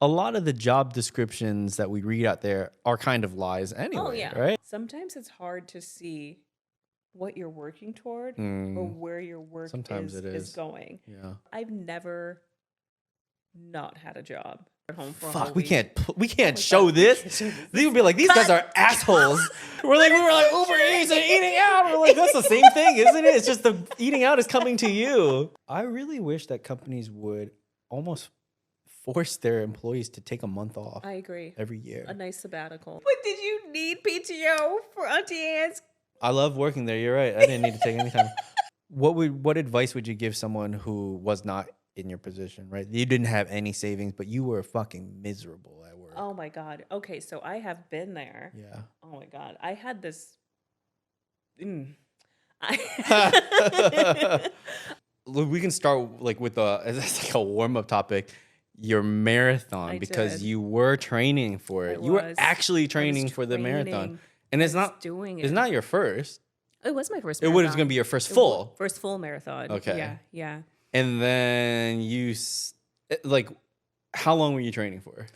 a lot of the job descriptions that we read out there are kind of lies anyway, Oh yeah. right? Sometimes it's hard to see what you're working toward or Mm, where your work sometimes it is is. going. Yeah. I've never not had a job at home for a Fuck, whole we week. can't my show God, we this. can't show this. These would be like, these guys Cut. are assholes. we were like Uber Eats and eating out. We're like, that's the same thing, isn't it? It's just the eating out is coming to you. I really wish that companies would almost force their employees to take a month off I agree. every year. A nice sabbatical. But did you need PTO for Auntie Anne's? I love working there. You're right. I didn't need to take any time. What advice would you give someone who was not in your position, right? You didn't have any savings, but you were fucking miserable at work. Oh my God. Okay, so I have been there. Yeah. Oh my God. I had this. Look, we can start like with it's like a warm-up topic, your marathon, because did. you were training for it. You were was. actually training for the marathon. training. And it's I was not doing it's it. not your first. It was my first It marathon. was going to be your first It full. wa- First full marathon. Okay. Yeah, yeah. And then like how long were you training for?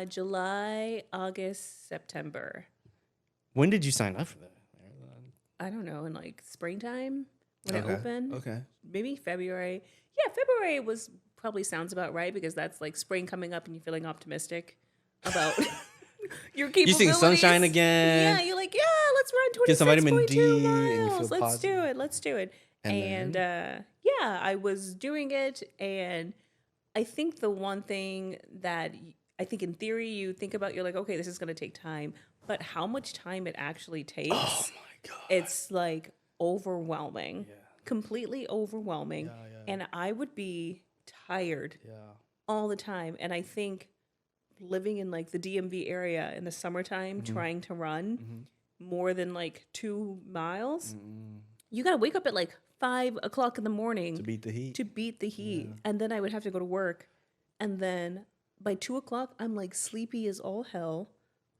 July, August, September. When did you sign up for that marathon? I don't know, in like springtime when it Okay. opened. Okay. Maybe February. Yeah, February probably sounds about right because that's like spring coming up and you're feeling optimistic about your capabilities. You seeing sunshine again. Yeah, you're like, yeah, let's run 26.2 Get some vitamin D and you miles. feel Let's do positive. it. Let's do it. And And yeah, I was doing it, and I think the one thing that I think in theory you think about, you're like, okay, this is going to take time, but how much time it actually takes, Oh my God. it's like overwhelming, Yeah. completely overwhelming. Yeah. And I would be tired Yeah. all the time. And I think living in like the DMV area in the summertime, trying to run more than like 2 miles, you got to wake up at like 5 o'clock in the morning To beat the heat. And then I would have to go to work. And then by 2 o'clock, I'm like sleepy as all hell.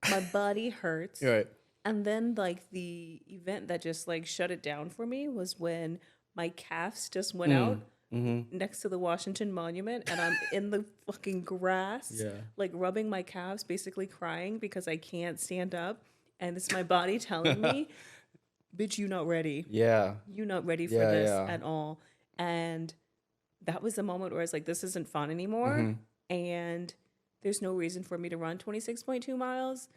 My body hurts. You're right. And then like the event that just like shut it down for me was when my calves just went out next to the Washington Monument, and I'm in the fucking grass, like rubbing my calves, basically crying because I can't stand up. And it's my body telling me, bitch, you not ready. Yeah. You're not ready for this at all. And that was the moment where I was like, this isn't fun anymore. And there's no reason for me to run 26.2 miles.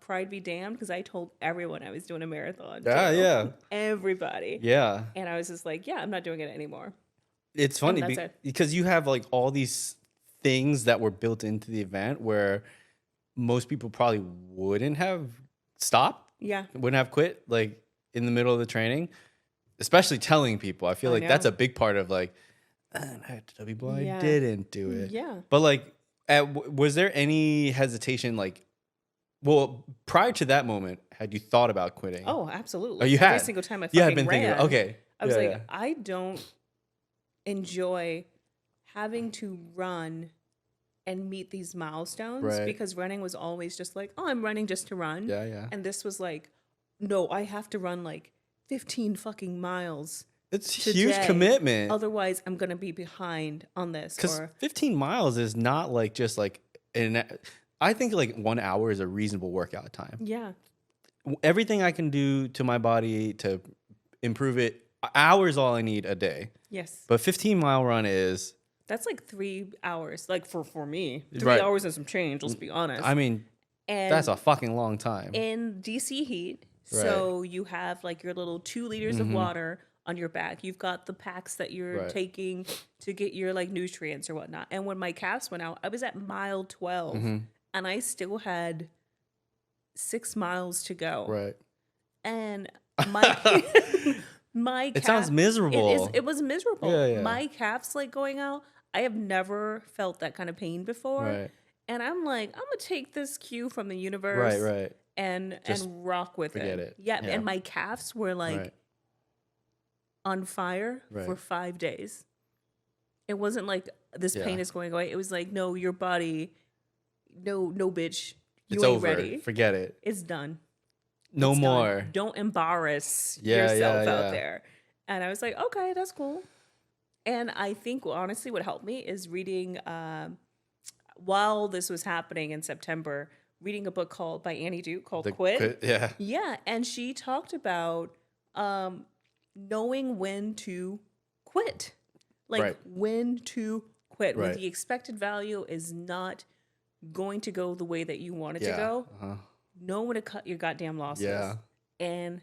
Pride be damned, because I told everyone I was doing a marathon. Yeah, too. yeah. Everybody. Yeah. And I was just like, yeah, I'm not doing it anymore. It's funny that's it. because you have like all these things that were built into the event where most people probably wouldn't have stopped, Yeah. wouldn't have quit like in the middle of the training, especially telling people. I feel I like that's know. a big part of like, I had to tell people I Yeah. didn't do it. Yeah. But like, was there any hesitation? Like, well, prior to that moment, had you thought about quitting? Oh, absolutely. Oh, you Every had? single time I You fucking had been thinking, ran, okay. I was Yeah, like, yeah. I don't enjoy having to run and meet these milestones, Right. because running was always just like, oh, I'm running just to run. Yeah, yeah. And this was like, no, I have to run like 15 fucking miles. It's today. huge commitment. Otherwise, I'm going to be behind on this. Because Or 15 miles is not like just like I think like 1 hour is a reasonable workout time. yeah, Everything I can do to my body to improve it, hour is all I need a day. yes. But 15-mile run is, That's like 3 hours. Like for me, 3 Right. hours and some change, let's be honest. I mean, and that's a fucking long time. in DC heat. So you have like your little 2 liters of water on your back. You've got the packs that you're Right. taking to get your like nutrients or whatnot. And when my calves went out, I was at mile 12 and I still had 6 miles to go. Right. And my my It sounds miserable. It was miserable. Yeah, yeah. My calves like going out. I have never felt that kind of pain before. Right. And I'm like, I'm gonna take this cue from the universe. Right. And Just rock with forget it. Yeah, Yeah. and my calves were like Right. on fire Right. for 5 days. It wasn't like this pain Yeah. is going away. It was like, no, your body, no, bitch, you It's ain't over. ready. Forget it. It's done. No It's done. more. Don't embarrass Yeah, yourself yeah, out yeah. there. And I was like, okay, that's cool. And I think honestly, what helped me is reading. while this was happening in September, reading a book by Annie Duke called Quit. Yeah. Yeah, and she talked about knowing when to quit. Like when to quit. When the expected value is not going to go the way that you want it to go. Know when to cut your goddamn losses. Yeah. And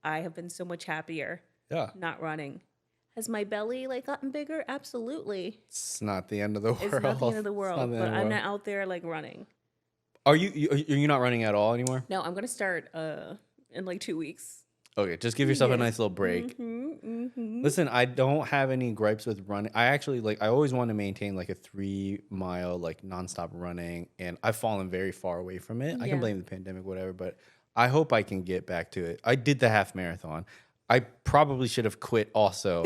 I have been so much happier not running. Has my belly like gotten bigger? Absolutely. It's not the end of the world. It's not the end of the world, but I'm not out there like running. Are you not running at all anymore? No, I'm going to start in like 2 weeks. Okay, just give yourself a nice little break. Listen, I don't have any gripes with running. I actually I always want to maintain like a 3 mile like nonstop running, and I've fallen very far away from it. I can blame the pandemic, whatever, but I hope I can get back to it. I did the half marathon. I probably should have quit also.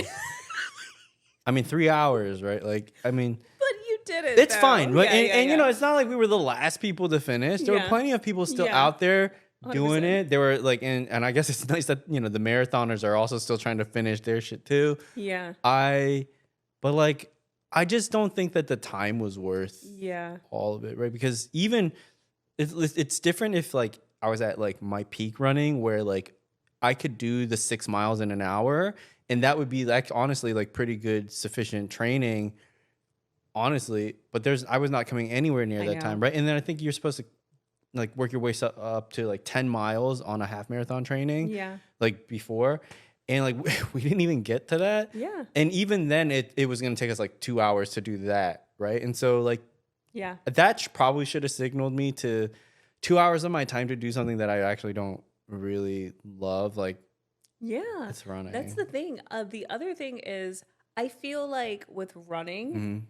I mean, 3 hours, right? Like, I mean, but you did it. It's fine, right? And you know, it's not like we were the last people to finish. There were plenty of people still out there doing 100%. It. They were like, and I guess it's nice that, you know, the marathoners are also still trying to finish their shit too. Yeah. But like, I just don't think that the time was worth all of it, right? Because even it's different if like I was at like my peak running where like I could do the 6 miles in an hour, and that would be like honestly like pretty good, sufficient training, honestly. But I was not coming anywhere near that time, right? And then I think you're supposed to like work your way up to like 10 miles on a half marathon training, like before, and like we didn't even get to that, And even then, it was gonna take us like 2 hours to do that, right? And so like, that probably should have signaled me to 2 hours of my time to do something that I actually don't really love, like it's running. That's the thing. The other thing is I feel like with running,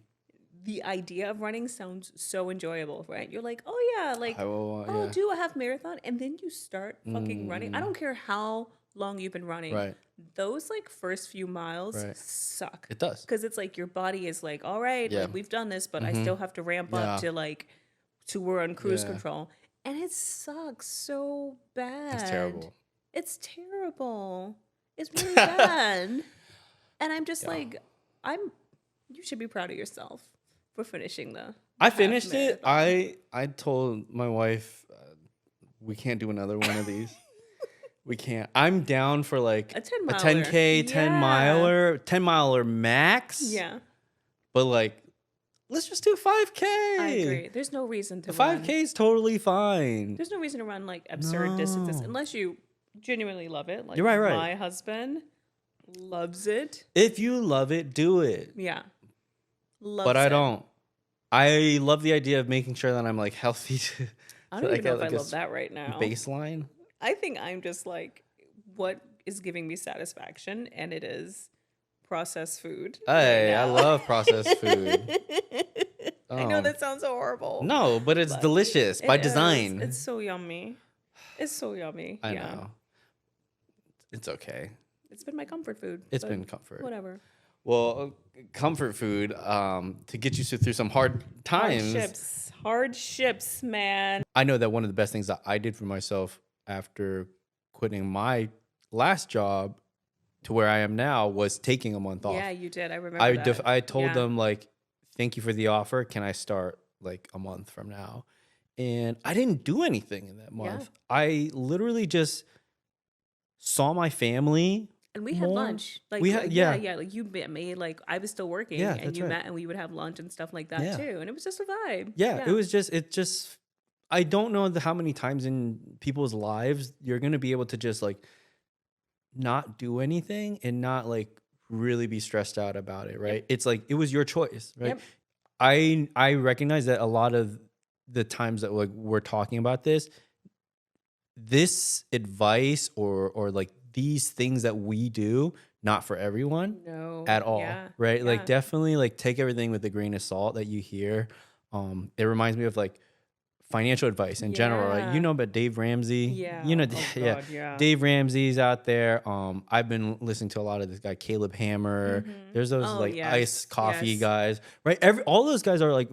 the idea of running sounds so enjoyable, right? You're like, oh yeah, like I'll do a half marathon, and then you start fucking running. I don't care how long you've been running, right? Those like first few miles suck. It does, because it's like your body is like, all right, like we've done this, but I still have to ramp up to we're on cruise control. And it sucks so bad. It's terrible. It's terrible. It's really bad. And I'm just like, you should be proud of yourself for finishing I finished it. I told my wife, we can't do another one of these. We can't. I'm down for like a 10K, 10 miler max. Yeah. But like, let's just do 5K. I agree. There's no reason to 5K is totally fine. There's no reason to run like absurd distances unless you genuinely love it. Like you're right. My husband loves it. If you love it, do it. Yeah. But I don't. I love the idea of making sure that I'm like healthy. I don't even know if I love that right now. Baseline. I think I'm just like, what is giving me satisfaction, and it is processed food. Hey, I love processed food. I know that sounds horrible. No, but it's delicious by design. It's so yummy. It's so yummy. I know. It's okay. It's been my comfort food. It's been comfort. Whatever. Well, comfort food to get you through some hard times. Hardships, man. I know that one of the best things that I did for myself after quitting my last job to where I am now was taking a month off. Yeah, you did. I remember that. I told them like, thank you for the offer. Can I start like a month from now? And I didn't do anything in that month. Yeah. I literally just saw my family. And we had lunch. Like we had, like you met me, like I was still working, and you met, and we would have lunch and stuff like that too. And it was just a vibe. Yeah, it was just. I don't know how many times in people's lives you're gonna be able to just like not do anything and not like really be stressed out about it, right? Yep. It's like it was your choice, right? Yep. I recognize that a lot of the times that like we're talking about this advice or like these things that we do, not for everyone at all, right? Yeah. Like definitely like take everything with a grain of salt that you hear. It reminds me of like financial advice in general, right? You know about Dave Ramsey. You know, Dave Ramsey's out there. I've been listening to a lot of this guy, Caleb Hammer. Mm-hmm. There's those iced coffee guys, right? All those guys are like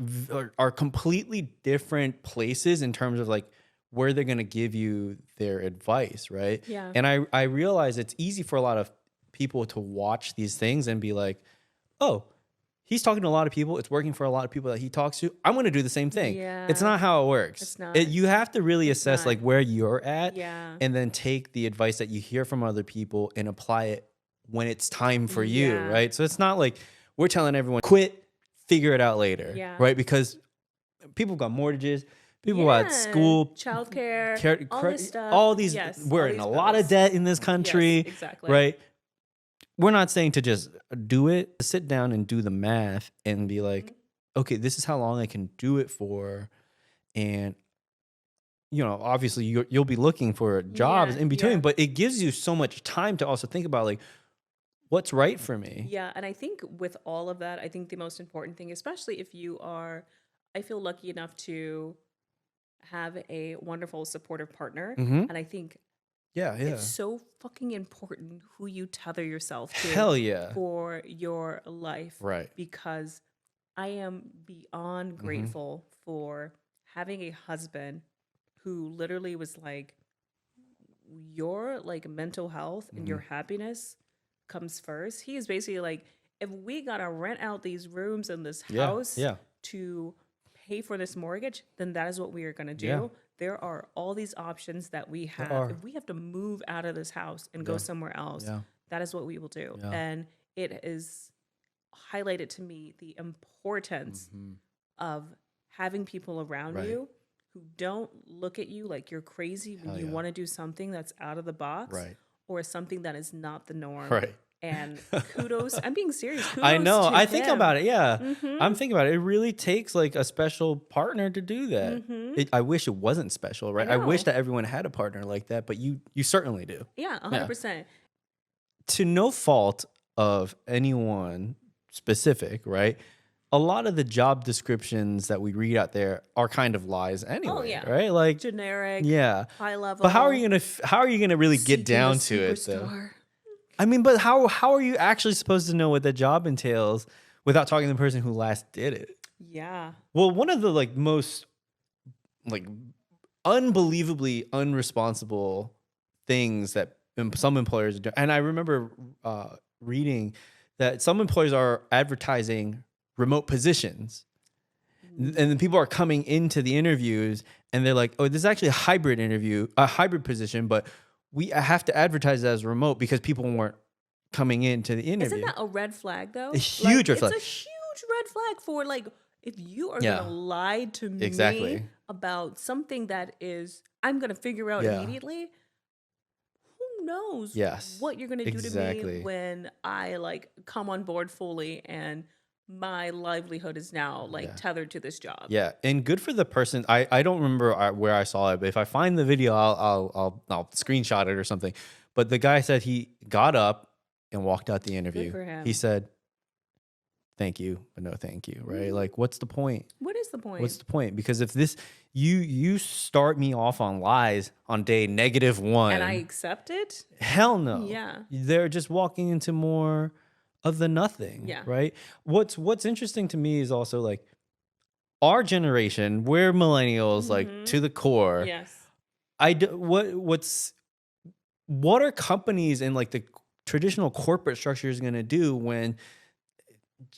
are completely different places in terms of like where they're going to give you their advice, right? Yeah. And I realize it's easy for a lot of people to watch these things and be like, oh, he's talking to a lot of people. It's working for a lot of people that he talks to. I'm going to do the same thing. Yeah. It's not how it works. It's not. You have to really assess like where you're at and then take the advice that you hear from other people and apply it when it's time for you, right? So it's not like we're telling everyone, quit, figure it out later, right? Because people got mortgages, people got school, childcare, all this stuff. All these, we're in a lot of debt in this country, exactly. right? We're not saying to just do it, sit down and do the math and be like, okay, this is how long I can do it for. And, you know, obviously you'll be looking for jobs in between, but it gives you so much time to also think about like, what's right for me? Yeah. And I think with all of that, I think the most important thing, especially if you are, I feel lucky enough to have a wonderful supportive partner. And I think it's so fucking important who you tether yourself to for your life. Right. Because I am beyond grateful for having a husband who literally was like, your like mental health and your happiness comes first. He is basically like, if we gotta rent out these rooms in this house to pay for this mortgage, then that is what we are gonna do. There are all these options that we have. If we have to move out of this house and go somewhere else, that is what we will do. And it is highlighted to me the importance of having people around you who don't look at you like you're crazy when you want to do something that's out of the box or something that is not the norm. Right. And kudos, I'm being serious. Kudos I know. to I think him. about it. Yeah. I'm thinking about it. It really takes like a special partner to do that. I wish it wasn't special, right? I wish that everyone had a partner like that, but you certainly do. Yeah, 100%. To no fault of anyone specific, right? A lot of the job descriptions that we read out there are kind of lies anyway, right? Like generic, high level. But how are you gonna really get down to it though? I mean, but how are you actually supposed to know what the job entails without talking to the person who last did it? Yeah. Well, one of the like most like unbelievably unresponsible things that some employers do, and I remember reading that some employers are advertising remote positions. And then people are coming into the interviews and they're like, oh, this is actually a hybrid position, but we have to advertise it as remote because people weren't coming into the interview. Isn't that a red flag though? A huge red flag. It's a huge red flag for like, if you are going to lie to me about something that is, I'm going to figure out immediately, who knows what you're going to do to me when I like come on board fully and my livelihood is now like tethered to this job. Yeah, and good for the person. I don't remember where I saw it, but if I find the video, I'll screenshot it or something. But the guy said he got up and walked out the interview. Good for him. He said, "Thank you, but no thank you." Right? Like, what's the point? What is the point? What's the point? Because if this you start me off on lies on day -1, and I accept it, hell no. Yeah, they're just walking into more of the nothing. Yeah. Right. What's interesting to me is also like our generation, we're millennials, like to the core. Yes. What are companies and like the traditional corporate structures going to do when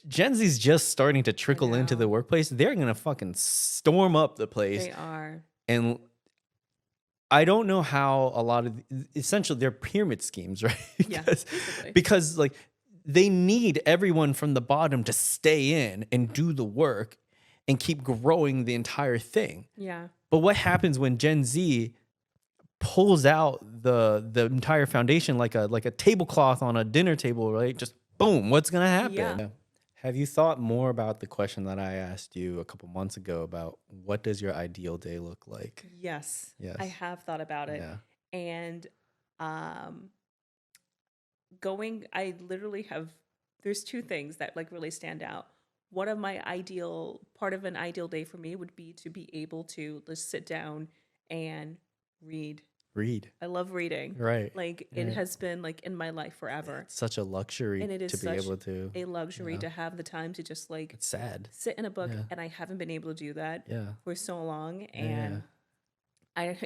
Gen Z's just starting to trickle into the workplace? They're going to fucking storm up the place. They are. And I don't know how a lot of essentially they're pyramid schemes, right? because like they need everyone from the bottom to stay in and do the work and keep growing the entire thing. Yeah. But what happens when Gen Z pulls out the entire foundation like a tablecloth on a dinner table, right? Just boom, what's gonna happen? Yeah. Have you thought more about the question that I asked you a couple months ago about what does your ideal day look like? Yes. I have thought about it. Yeah. And I literally have, there's two things that like really stand out. Part of an ideal day for me would be to be able to just sit down and read. I love reading. Right. Like it has been like in my life forever. It's such a luxury and it is to be able to. A luxury to have the time to just like it's sad. Sit in a book and I haven't been able to do that for so long. And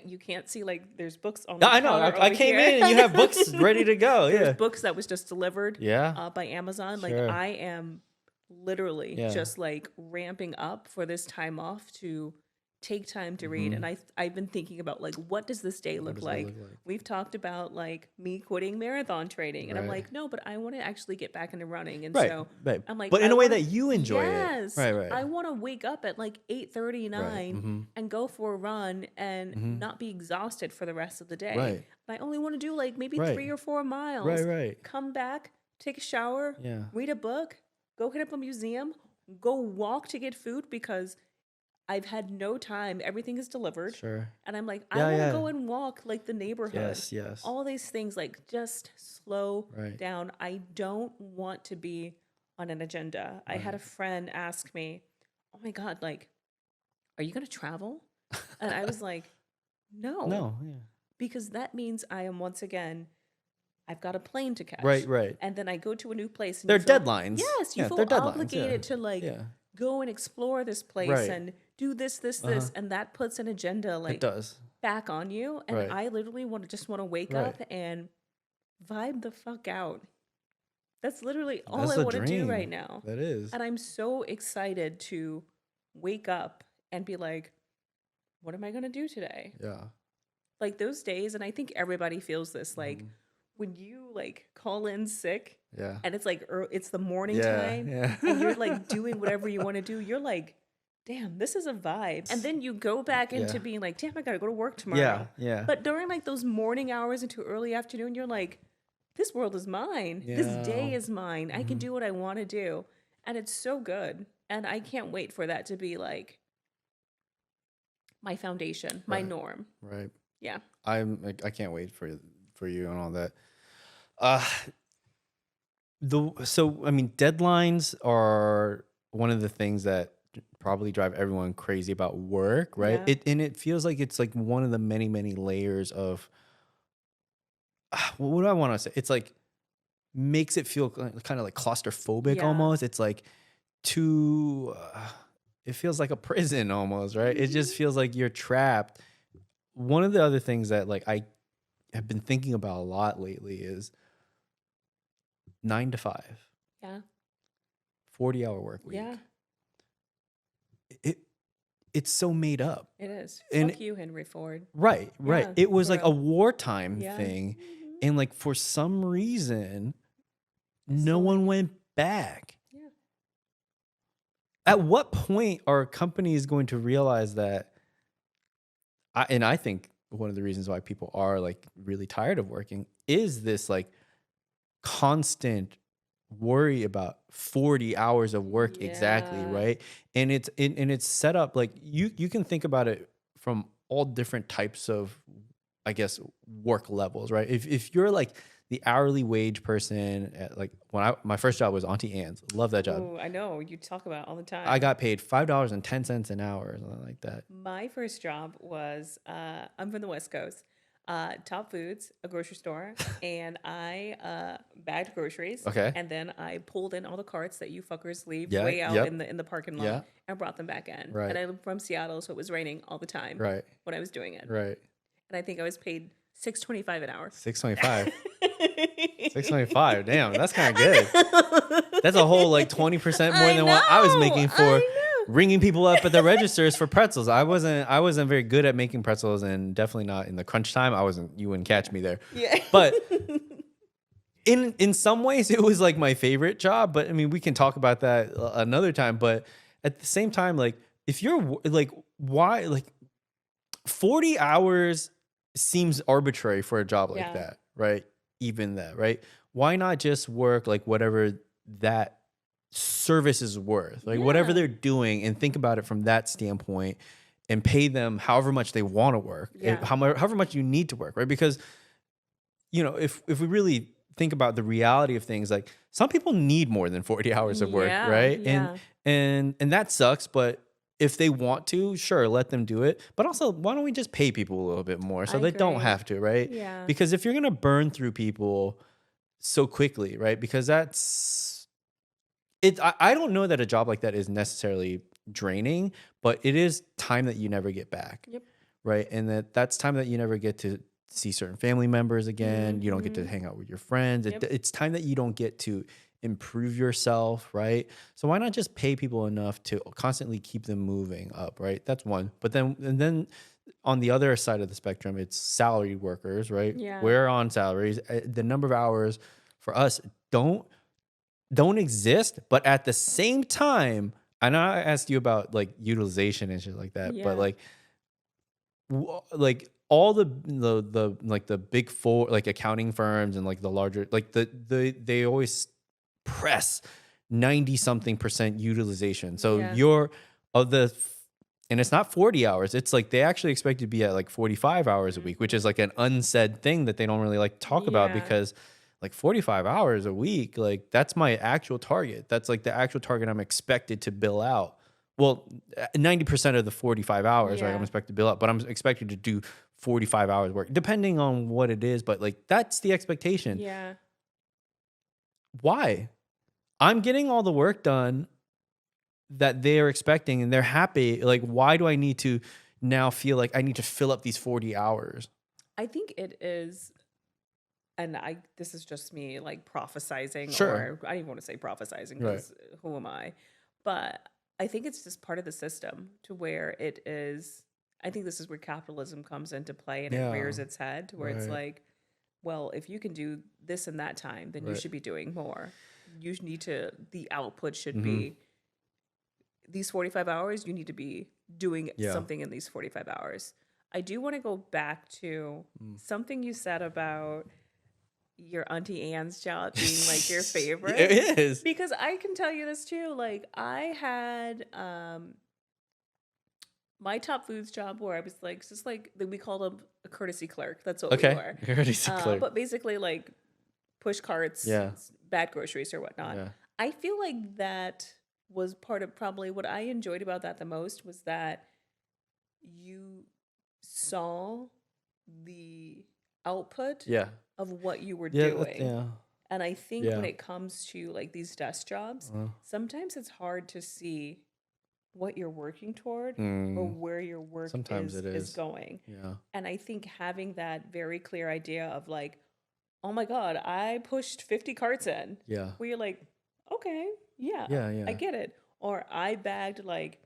you can't see like there's books on the I know. I came in and you have books ready to go. There's books that was just delivered by Amazon. Like I am literally just like ramping up for this time off to take time to read. And I've been thinking about like, what does this day look like? We've talked about like me quitting marathon training, and I'm like, no, but I want to actually get back into running. And so I'm like, but in a way that you enjoy it. Right. I want to wake up at like 8:39 and go for a run and not be exhausted for the rest of the day. I only want to do like maybe 3 or 4 miles. Come back, take a shower, read a book, go hit up a museum, go walk to get food because I've had no time. Everything is delivered. Sure. And I'm like, I want to go and walk like the neighborhood. Yes. All these things, like just slow down. I don't want to be on an agenda. I had a friend ask me, oh my God, like, are you going to travel? And I was like, no. No. Because that means I am once again, I've got a plane to catch. Right. And then I go to a new place. And they're deadlines. Yes, you feel obligated to like go and explore this place and do this, and that puts an agenda like it does. back on you. And I literally want to wake up and vibe the fuck out. That's literally all I want to do right now. That is. And I'm so excited to wake up and be like, what am I going to do today? Yeah. Like those days, and I think everybody feels this, like when you like call in sick and it's like it's the morning time and you're like doing whatever you want to do, you're like, damn, this is a vibe. And then you go back into being like, damn, I gotta go to work tomorrow. Yeah. But during like those morning hours into early afternoon, you're like, this world is mine. This day is mine. I can do what I want to do. And it's so good. And I can't wait for that to be like my foundation, my norm. Right. Yeah. I can't wait for you and all that. So I mean, deadlines are one of the things that probably drive everyone crazy about work, right? It feels like it's like one of the many layers of what do I want to say? It's like makes it feel kind of like claustrophobic almost. It's like too it feels like a prison almost, right? It just feels like you're trapped. One of the other things that like I have been thinking about a lot lately is 9 to 5. Yeah. 40-hour work week. Yeah. It's so made up. It is. And fuck you, Henry Ford. Right. Yeah, it was like a wartime thing. And like for some reason, no one went back. Yeah. At what point are companies going to realize that? I think one of the reasons why people are like really tired of working is this like constant worry about 40 hours of work exactly, right? And it's set up like you can think about it from all different types of, I guess, work levels, right? If you're like the hourly wage person at like my first job was Auntie Anne's. Love that job. Oh, I know. You talk about it all the time. I got paid $5.10 an hour or something like that. My first job was, I'm from the West Coast, Top Foods, a grocery store, and I bagged groceries. Okay. And then I pulled in all the carts that you fuckers leave way out in the parking lot and brought them back in. Right. And I'm from Seattle, so it was raining all the time when I was doing it. Right. And I think I was paid $6.25 an hour. $6.25. $6.25. Damn, that's kind of good. That's a whole like 20% more than what I was making for ringing people up at the registers for pretzels. I wasn't very good at making pretzels, and definitely not in the crunch time. You wouldn't catch me there. Yeah. But in some ways it was like my favorite job, but I mean, we can talk about that another time. But at the same time, like if you're like, why, like 40 hours seems arbitrary for a job like that, right? Even that, right? Why not just work like whatever that service is worth, like whatever they're doing, and think about it from that standpoint and pay them however much they want to work, however much you need to work, right? Because, you know, if we really think about the reality of things, like some people need more than 40 hours of work, right? Yeah. And that sucks, but if they want to, sure, let them do it. But also, why don't we just pay people a little bit more so they don't have to, right? Yeah. Because if you're going to burn through people so quickly, right? Because that's it. I don't know that a job like that is necessarily draining, but it is time that you never get back. Yep. Right. And that's time that you never get to see certain family members again. You don't get to hang out with your friends. It's time that you don't get to improve yourself, right? So why not just pay people enough to constantly keep them moving up, right? That's one. But then on the other side of the spectrum, it's salaried workers, right? Yeah. We're on salaries. The number of hours for us don't exist, but at the same time, I know I asked you about like utilization and shit like that, but Yeah. like all the like the big four like accounting firms and like the larger like they always press 90 something percent utilization. So Yeah. you're of the and it's not 40 hours. It's like they actually expect you to be at like 45 hours a week, which is like an unsaid thing that they don't really like to talk about Yeah. because like 45 hours a week, like that's my actual target. That's like the actual target I'm expected to bill out. Well, 90% of the 45 hours, right? I'm Yeah. expected to bill out, but I'm expected to do 45 hours work, depending on what it is. But like that's the expectation. Yeah. Why? I'm getting all the work done that they're expecting and they're happy. Like, why do I need to now feel like I need to fill up these 40 hours? I think it is, and this is just me like prophesizing, Sure. or I don't even want to say prophesizing because who am I? But I think it's just part of the system to where it is. I think this is where capitalism comes into play and it rears its head to where it's like, well, if you can do this in that time, then you should be doing more. You need to, the output should be these 45 hours, you need to be doing something in these 45 hours. I do want to go back to something you said about your Auntie Anne's job being like your favorite. It is. Because I can tell you this too. Like I had my top foods job where I was like, just like we called them a courtesy clerk. That's what we were. Courtesy clerk. But basically like push carts, bad groceries or whatnot. Yeah. I feel like that was part of probably what I enjoyed about that the most was that you saw the output of what you were doing. And I think when it comes to like these desk jobs, sometimes it's hard to see what you're working toward or where your work is going. Yeah. And I think having that very clear idea of like, oh my God, I pushed 50 carts in. Yeah. Where you're like, okay, I get it. Or I bagged like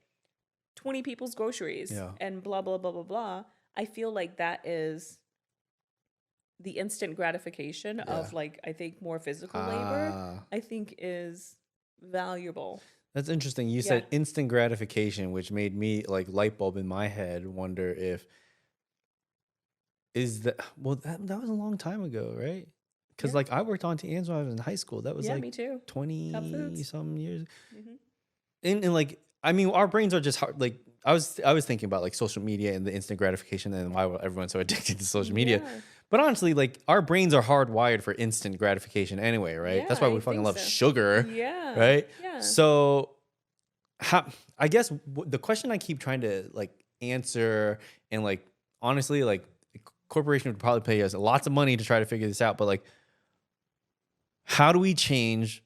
20 people's groceries and blah, blah, blah, blah, blah. I feel like that is the instant gratification of like, I think more physical labor, I think is valuable. That's interesting. You said instant gratification, which made me like light bulb in my head wonder if that was a long time ago, right? Because like I worked on Auntie Anne's when I was in high school. That was like me too. 20 some years. And like I mean, our brains are just hard. Like I was thinking about like social media and the instant gratification and why everyone's so addicted to social media. But honestly, like our brains are hardwired for instant gratification anyway, right? Yeah, that's why we fucking love sugar. Yeah. Right? Yeah. So I guess the question I keep trying to like answer and like honestly, like corporation would probably pay us lots of money to try to figure this out, but like how do we change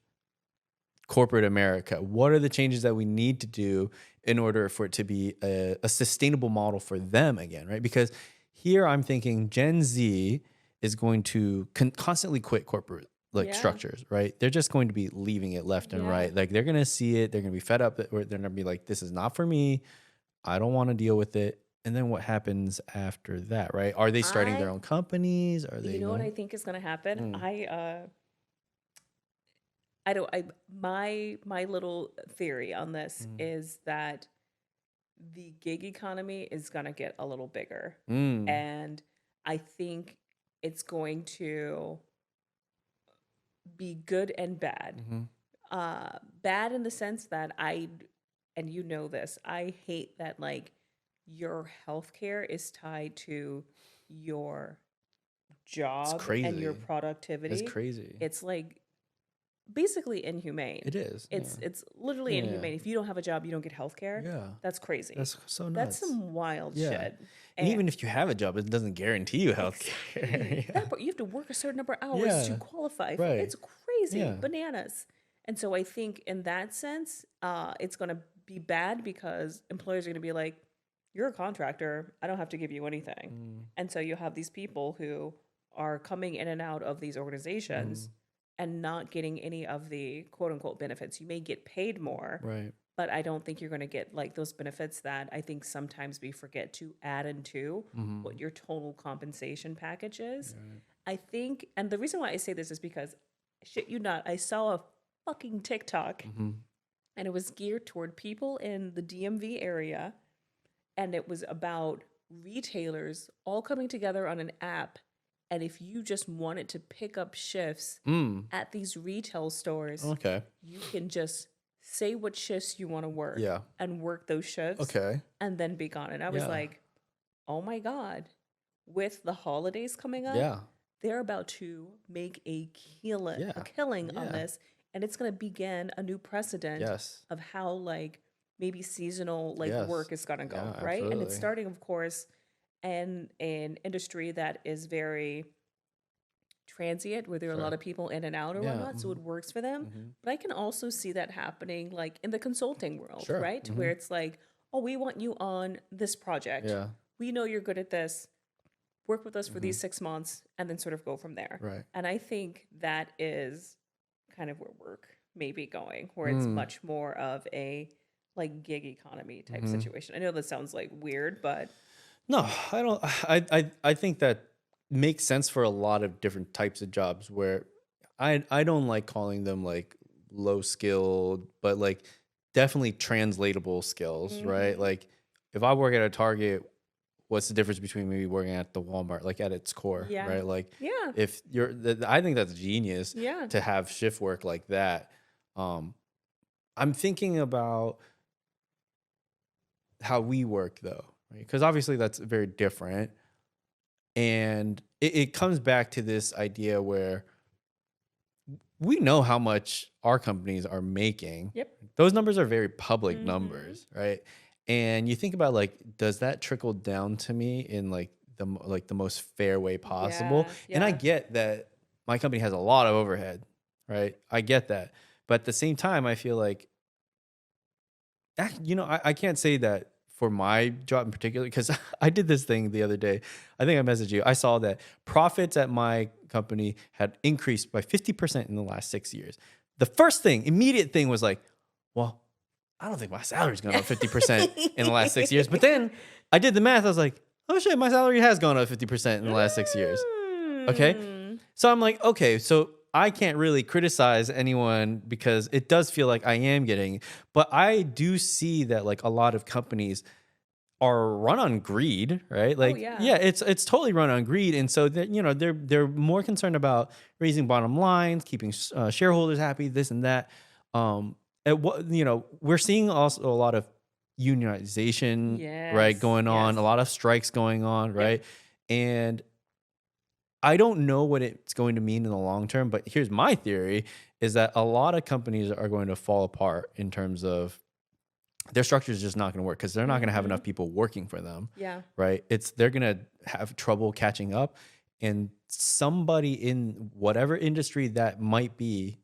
corporate America? What are the changes that we need to do in order for it to be a sustainable model for them again, right? Because here I'm thinking Gen Z is going to constantly quit corporate structures, right? They're just going to be leaving it left and right. Like they're going to see it. They're going to be fed up. Or they're going to be like, this is not for me. I don't want to deal with it. And then what happens after that, right? Are they starting their own companies? Are they? You know what I think is going to happen? My little theory on this is that the gig economy is going to get a little bigger. And I think it's going to be good and bad. Bad in the sense that and you know this, I hate that like your healthcare is tied to your job and your productivity. It's crazy. It's like basically inhumane. It is. It's literally inhumane. If you don't have a job, you don't get healthcare. Yeah. That's crazy. That's so nuts. That's some wild shit. And even if you have a job, it doesn't guarantee you healthcare. You have to work a certain number of hours to qualify. Right. It's crazy. Bananas. And so I think in that sense, it's going to be bad because employers are going to be like, you're a contractor. I don't have to give you anything. And so you have these people who are coming in and out of these organizations and not getting any of the quote unquote benefits. You may get paid more, Right. but I don't think you're going to get like those benefits that I think sometimes we forget to add into what your total compensation package is. Right. I think, and the reason why I say this is because, shit you not, I saw a fucking TikTok and it was geared toward people in the DMV area, and it was about retailers all coming together on an app. And if you just wanted to pick up shifts at these retail stores, Okay. you can just say what shifts you want to work and work those shifts Okay. and then be gone. And I was like, oh my God, with the holidays coming up, Yeah. they're about to make a killing on this. And it's going to begin a new precedent of how like maybe seasonal like work is going to go, right? Absolutely. And it's starting, of course, in an industry that is very transient, where there are a lot of people in and out or whatnot, so it works for them. But I can also see that happening like in the consulting world, right? Where it's like, oh, we want you on this project. Yeah. We know you're good at this. Work with us for these 6 months and then sort of go from there. Right. And I think that is kind of where work may be going, where it's much more of a like gig economy type situation. I know that sounds like weird, but no, I don't. I think that makes sense for a lot of different types of jobs where I don't like calling them like low skilled, but like definitely translatable skills, right? Like if I work at a Target, what's the difference between maybe working at the Walmart, like at its core, right? Like if you're, I think that's genius to have shift work like that. I'm thinking about how we work though, right? Because obviously that's very different. And it comes back to this idea where we know how much our companies are making. Those numbers are very public numbers, right? And you think about like, does that trickle down to me in like the most fair way possible? And I get that my company has a lot of overhead, right? I get that. But at the same time, I feel like, you know, I can't say that for my job in particular, because I did this thing the other day. I think I messaged you. I saw that profits at my company had increased by 50% in the last 6 years. The first immediate thing was like, well, I don't think my salary's gone up 50% in the last 6 years. But then I did the math. I was like, oh shit, my salary has gone up 50% in the last 6 years. Okay. So I'm like, okay, so I can't really criticize anyone because it does feel like I am getting, but I do see that like a lot of companies are run on greed, right? Like, it's totally run on greed, and so that, you know, they're more concerned about raising bottom lines, keeping shareholders happy, this and that. What, you know, we're seeing also a lot of unionization, right, going on, a lot of strikes going on, right, and I don't know what it's going to mean in the long term, but here's my theory is that a lot of companies are going to fall apart in terms of their structure is just not going to work because they're not going to have enough people working for them. Right. They're going to have trouble catching up, and somebody in whatever industry that might be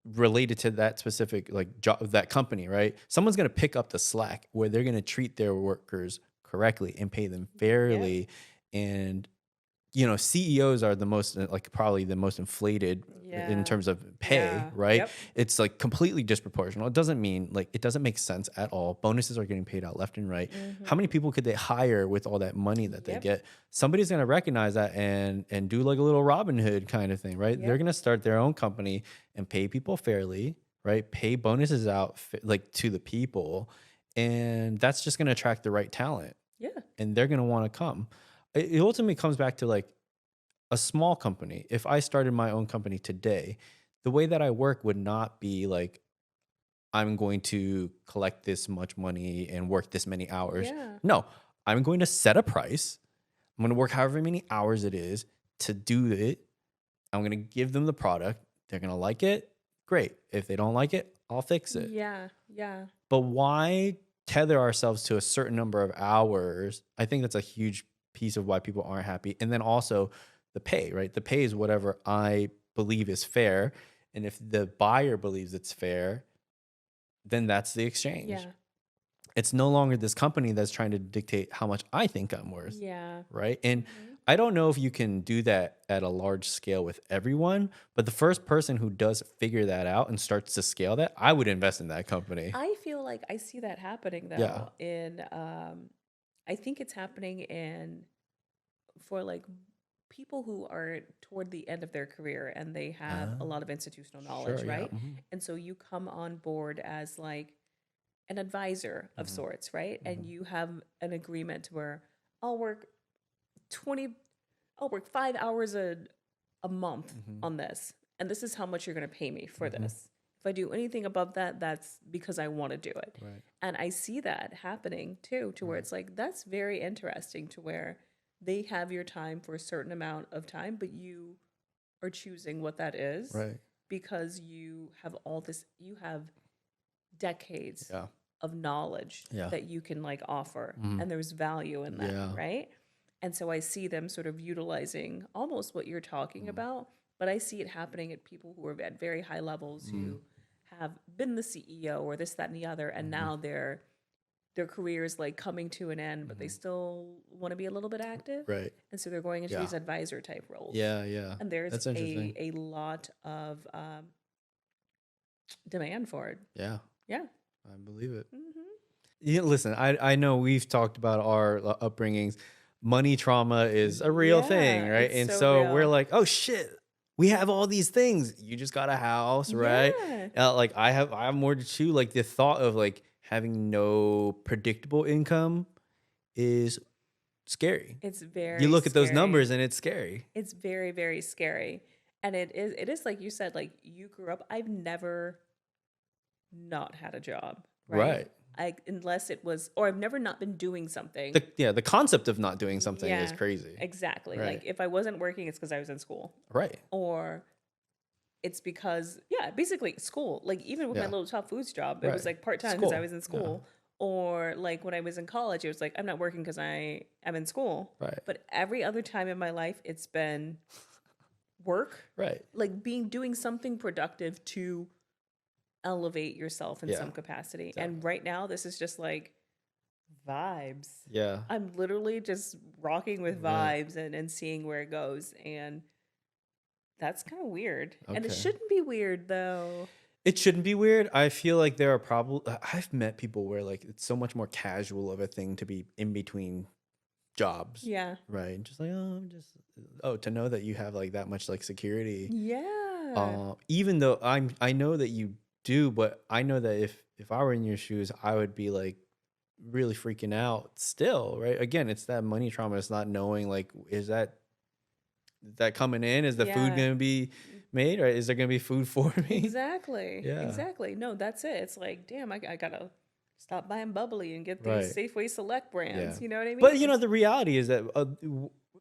related to that specific like job, that company, right? Someone's going to pick up the slack where they're going to treat their workers correctly and pay them fairly. And you know, CEOs are the most, like probably the most inflated in terms of pay, right? It's like completely disproportional. It doesn't mean like, it doesn't make sense at all. Bonuses are getting paid out left and right. How many people could they hire with all that money that they get? Somebody's going to recognize that and do like a little Robin Hood kind of thing, right? They're going to start their own company and pay people fairly, right? Pay bonuses out like to the people. And that's just going to attract the right talent. And they're going to want to come. It ultimately comes back to like a small company. If I started my own company today, the way that I work would not be like, I'm going to collect this much money and work this many hours. No, I'm going to set a price. I'm going to work however many hours it is to do it. I'm going to give them the product. They're going to like it. Great. If they don't like it, I'll fix it. But why tether ourselves to a certain number of hours? I think that's a huge piece of why people aren't happy. And then also the pay, right? The pay is whatever I believe is fair. And if the buyer believes it's fair, then that's the exchange. It's no longer this company that's trying to dictate how much I think I'm worth. Right. And I don't know if you can do that at a large scale with everyone, but the first person who does figure that out and starts to scale that, I would invest in that company. I feel like I see that happening Yeah. though in I think it's happening in for like people who are toward the end of their career and they have a lot of institutional knowledge, Sure. Yeah. right? And so you come on board as like an advisor of sorts, right? And you have an agreement where I'll work 20 I'll work 5 hours a month on this, and this is how much you're going to pay me for this. If I do anything above that, that's because I want to do it. Right. And I see that happening too, to where it's like, that's very interesting, to where they have your time for a certain amount of time, but you are choosing what that is Right. because you have you have decades Yeah. of knowledge Yeah. that you can like offer, and there's value in that, Yeah. right? And so I see them sort of utilizing almost what you're talking about, but I see it happening at people who are at very high levels who have been the CEO or this, that, and the other, and now their career is like coming to an end, but they still want to be a little bit active, Right. and so they're going into Yeah. these advisor type roles. Yeah. Yeah. And there's That's interesting. a lot of demand for it. Yeah. Yeah. I believe it. Yeah, listen, I know we've talked about our upbringings. Money trauma is a real thing, Yeah, right? it's And so so we're real. like, oh shit, we have all these things. You just got a house, right? Yeah. Like I have mortgage too. Like the thought of like having no predictable income is scary. It's very You look at those scary. numbers and it's scary. It's very, very scary. And it is like you said, like you grew up, I've never not had a job, right? Unless it was, or I've never not been doing something. The concept of not doing something is Yeah, crazy. Exactly. Right. Like if I wasn't working, it's because I was in school. Right. Or it's because, basically school. Like even with my Yeah. little Top Foods job, it was Right. like part-time because I School. was in school. Or like when I was in college, it was like, I'm not working because I am in school. Right. But every other time in my life, it's been work. Right. Like doing something productive to elevate yourself in Yeah. some capacity. And right now, this is just like vibes. Yeah. I'm literally just rocking with vibes and seeing where it goes. And that's kind of weird. And it Okay. shouldn't be weird though. It shouldn't be weird. I feel like there are probably, I've met people where like it's so much more casual of a thing to be in between jobs. Yeah. Right. Just like, to know that you have like that much like security. Yeah. Even though I know that you do, but I know that if I were in your shoes, I would be like really freaking out still, right? Again, it's that money trauma. It's not knowing like, is that coming in? Is the food going to be made, or is there going to be food for me? Exactly. Yeah. Exactly. No, that's it. It's like, damn, I gotta stop buying bubbly and get these Safeway Select brands. Yeah. You know what I mean? But you know, the reality is that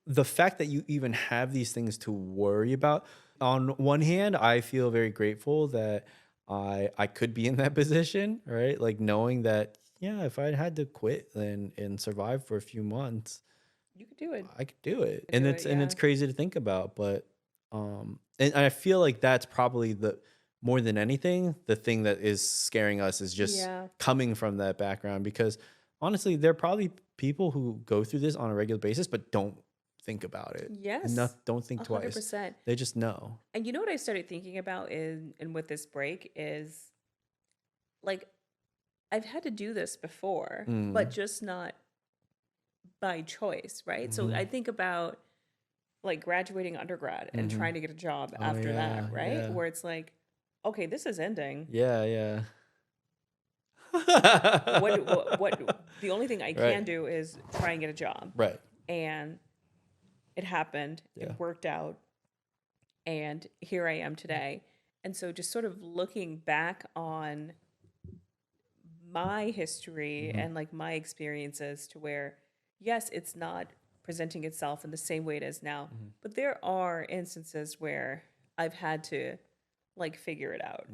the fact that you even have these things to worry about, on one hand, I feel very grateful that I could be in that position, right? Like knowing that, yeah, if I had to quit and survive for a few months, you could do it. I could do it. You could do it, It's crazy to think about, but and I feel like that's probably more than anything, the thing that is scaring us is just coming from that background, because honestly, there are probably people who go through this on a regular basis but don't think about it. Yes. Don't think 100%. twice. They just know. And you know what I started thinking about and with this break is like I've had to do this before, but just not by choice, right? So I think about like graduating undergrad and trying to get a job after that, right? Yeah. Where it's like, okay, this is ending. Yeah. What the only thing I can do is try and get a job. Right. And it happened. It worked out. And here I am today. And so just sort of looking back on my history and like my experiences to where, yes, it's not presenting itself in the same way it is now, but there are instances where I've had to like figure it out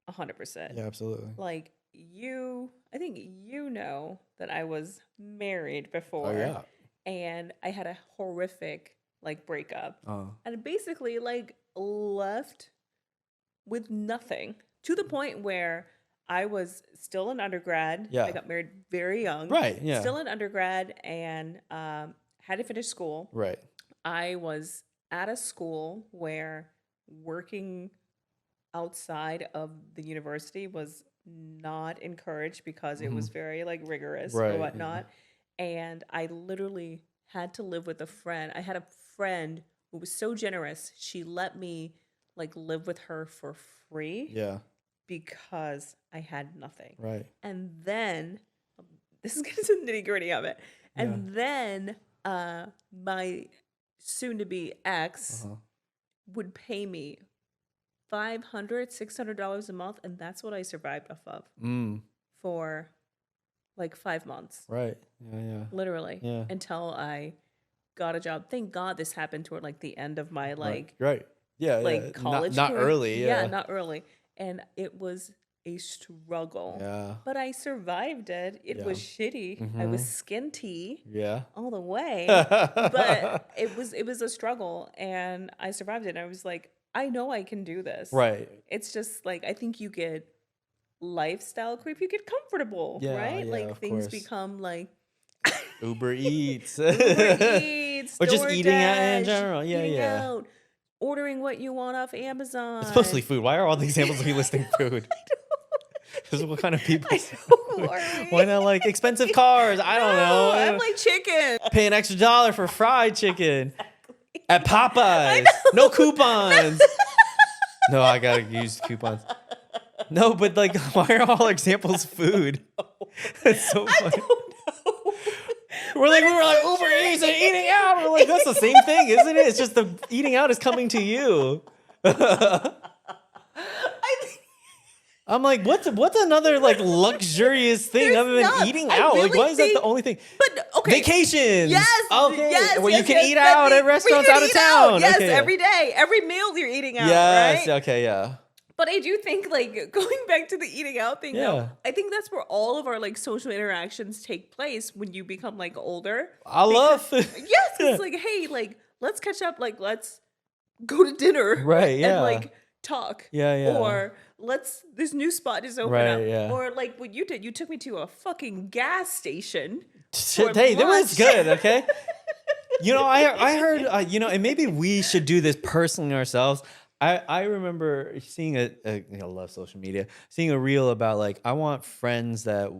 100%. Yeah, absolutely. Like I think you know that I was married before. Oh, yeah. And I had a horrific like breakup. And basically like left with nothing, to the point where I was still an undergrad. Yeah. I got married very young. Right. Yeah. Still an undergrad and had to finish school. Right. I was at a school where working outside of the university was not encouraged because it was very like rigorous or Right. whatnot. And I literally had to live with a friend. I had a friend who was so generous. She let me like live with her for free Yeah. because I had nothing. Right. And then this is getting to the nitty gritty of it. And then my soon to be ex would pay me $500, $600 a month, and that's what I survived off of for like 5 months. Right. Yeah. Literally. Yeah. Until I got a job. Thank God this happened toward like the end of my like right. Yeah. like college Not career. early. Yeah. Not early. And it was a struggle. Yeah. But I survived it. It was shitty. I was skinty. Yeah. All the way. But it was a struggle and I survived it. And I was like, I know I can do this. Right. It's just like I think you get lifestyle creep. You get comfortable, right? Like things become like Uber Eats. Uber Eats, or just eating out in DoorDash, general. Yeah. out, ordering what you want off Amazon. It's mostly food. Why are all the examples of me listing food? This is what kind of people. Why not like expensive cars? I don't know. I'm like chicken. Pay an extra $1 for fried chicken at Popeyes. No coupons. No, I gotta use coupons. No, but like, why are all examples food? That's so funny. I don't know. We were like Uber Eats and eating out. We're like, that's the same thing, isn't it? It's just the eating out is coming to you. I'm like, what's another like luxurious thing other than eating out? Like, why is that the only thing? But okay, vacations. Yes. Okay. Yes. Well, you can eat out at restaurants out of town. Yes, okay. every day, every meal you're eating out. Yes. Right? Okay. Yeah. But I do think like going back to the eating out thing, Yeah. though, I think that's where all of our like social interactions take place when you become like older. I love food. Yes, it's like, hey, like let's catch up, like let's go to dinner, Right? Yeah. and like talk, Yeah. or this new spot just open Right, up, yeah. or like what you did, you took me to a fucking gas station. Hey, that was lunch. good. Okay. You know, I heard, and maybe we should do this personally ourselves. I remember seeing I love social media, seeing a reel about like, I want friends that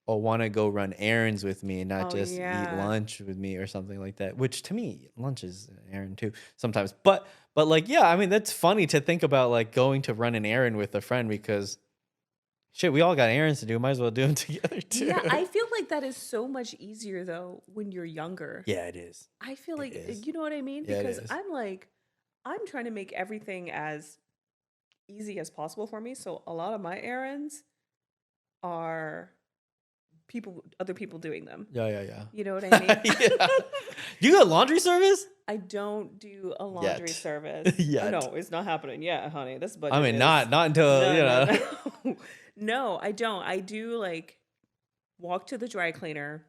want to go run errands with me and not just eat lunch with me or something like that, which to me, lunch is an errand too sometimes. But like, yeah, I mean, that's funny to think about like going to run an errand with a friend because shit, we all got errands to do. Might as well do them together too. Yeah, I feel like that is so much easier though when you're younger. Yeah, it is. I feel like, is. you know what I mean? Yeah, it Because is. I'm trying to make everything as easy as possible for me. So a lot of my errands are other people doing them. Yeah. You know what I mean? Yeah. You got laundry service? I don't do a laundry Yet. service. Yet. No, it's not happening yet, honey. This budget I mean, is- not until, No. No, I don't. I do like walk to the dry cleaner,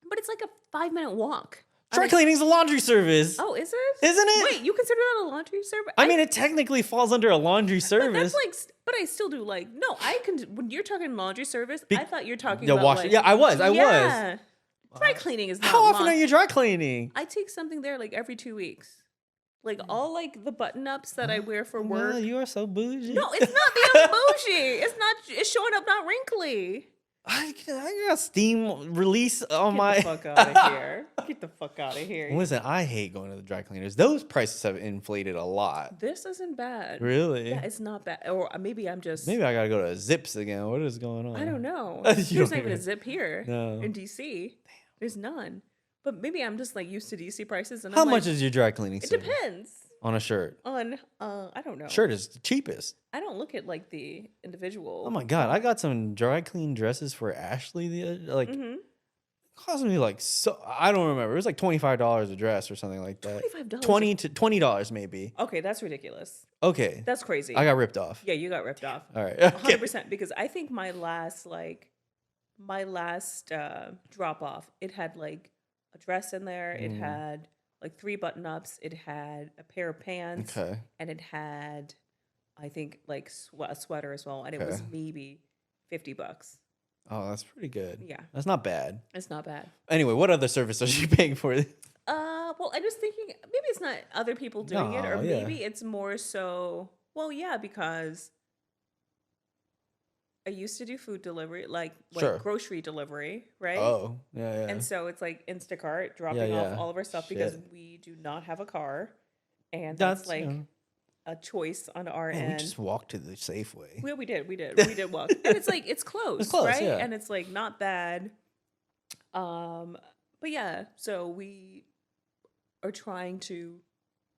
but it's like a 5-minute walk. Dry cleaning's a laundry service. Oh, is it? Isn't it? Wait, you consider that a laundry service? I mean, it technically falls under a laundry but service. that's like, but I still do like, no, I can, when you're talking laundry service, I thought you're talking Yeah, about wash. like, Yeah, I was. yeah. Dry cleaning is not How often long. are you dry cleaning? I take something there like every 2 weeks. Like all like the button ups that I wear for work. Well, you are so bougie. No, it's not being bougie. It's showing up not wrinkly. I got steam release on Get my. the fuck out of here. Get the fuck out of here. Listen, I hate going to the dry cleaners. Those prices have inflated a lot. This isn't bad. Really? Yeah, it's not bad. Or maybe I'm just. Maybe I gotta go to Zips again. What is going on? I don't know. You There's don't not even a even- zip here No. in DC. There's none. But maybe I'm just like used to DC prices. And How I'm much like, is your dry cleaning? it service? depends On a shirt. on. I don't know. Shirt is the cheapest. I don't look at like the individual. Oh my god, I got some dry clean dresses for Ashley. Cost me like I don't remember. It was like $25 a dress or something like that. $25. $20 maybe. Okay, that's ridiculous. Okay, That's crazy. I got ripped off. Yeah, you got ripped off. All right, okay. 100%. Because I think my last drop off, it had like a dress in there. It had like 3 button ups. It had a pair of pants. Okay. And it had, I think, like a sweater as well. And it was maybe $50. Oh, that's pretty good. Yeah. That's not bad. It's not bad. Anyway, what other service are you paying for? Well, I'm just thinking maybe it's not other people doing it, or No, yeah. maybe it's more so. Well, yeah, because I used to do food delivery, like Sure. grocery delivery, right? Oh, yeah, yeah. And so it's like Instacart Yeah, dropping off yeah. all of our stuff because we do not have a car, and that's That's, like a choice on our man, we end. just walked to the Safeway. We did walk, and it's like it's close, It's close, right? yeah. And it's like not bad. But yeah, so we are trying to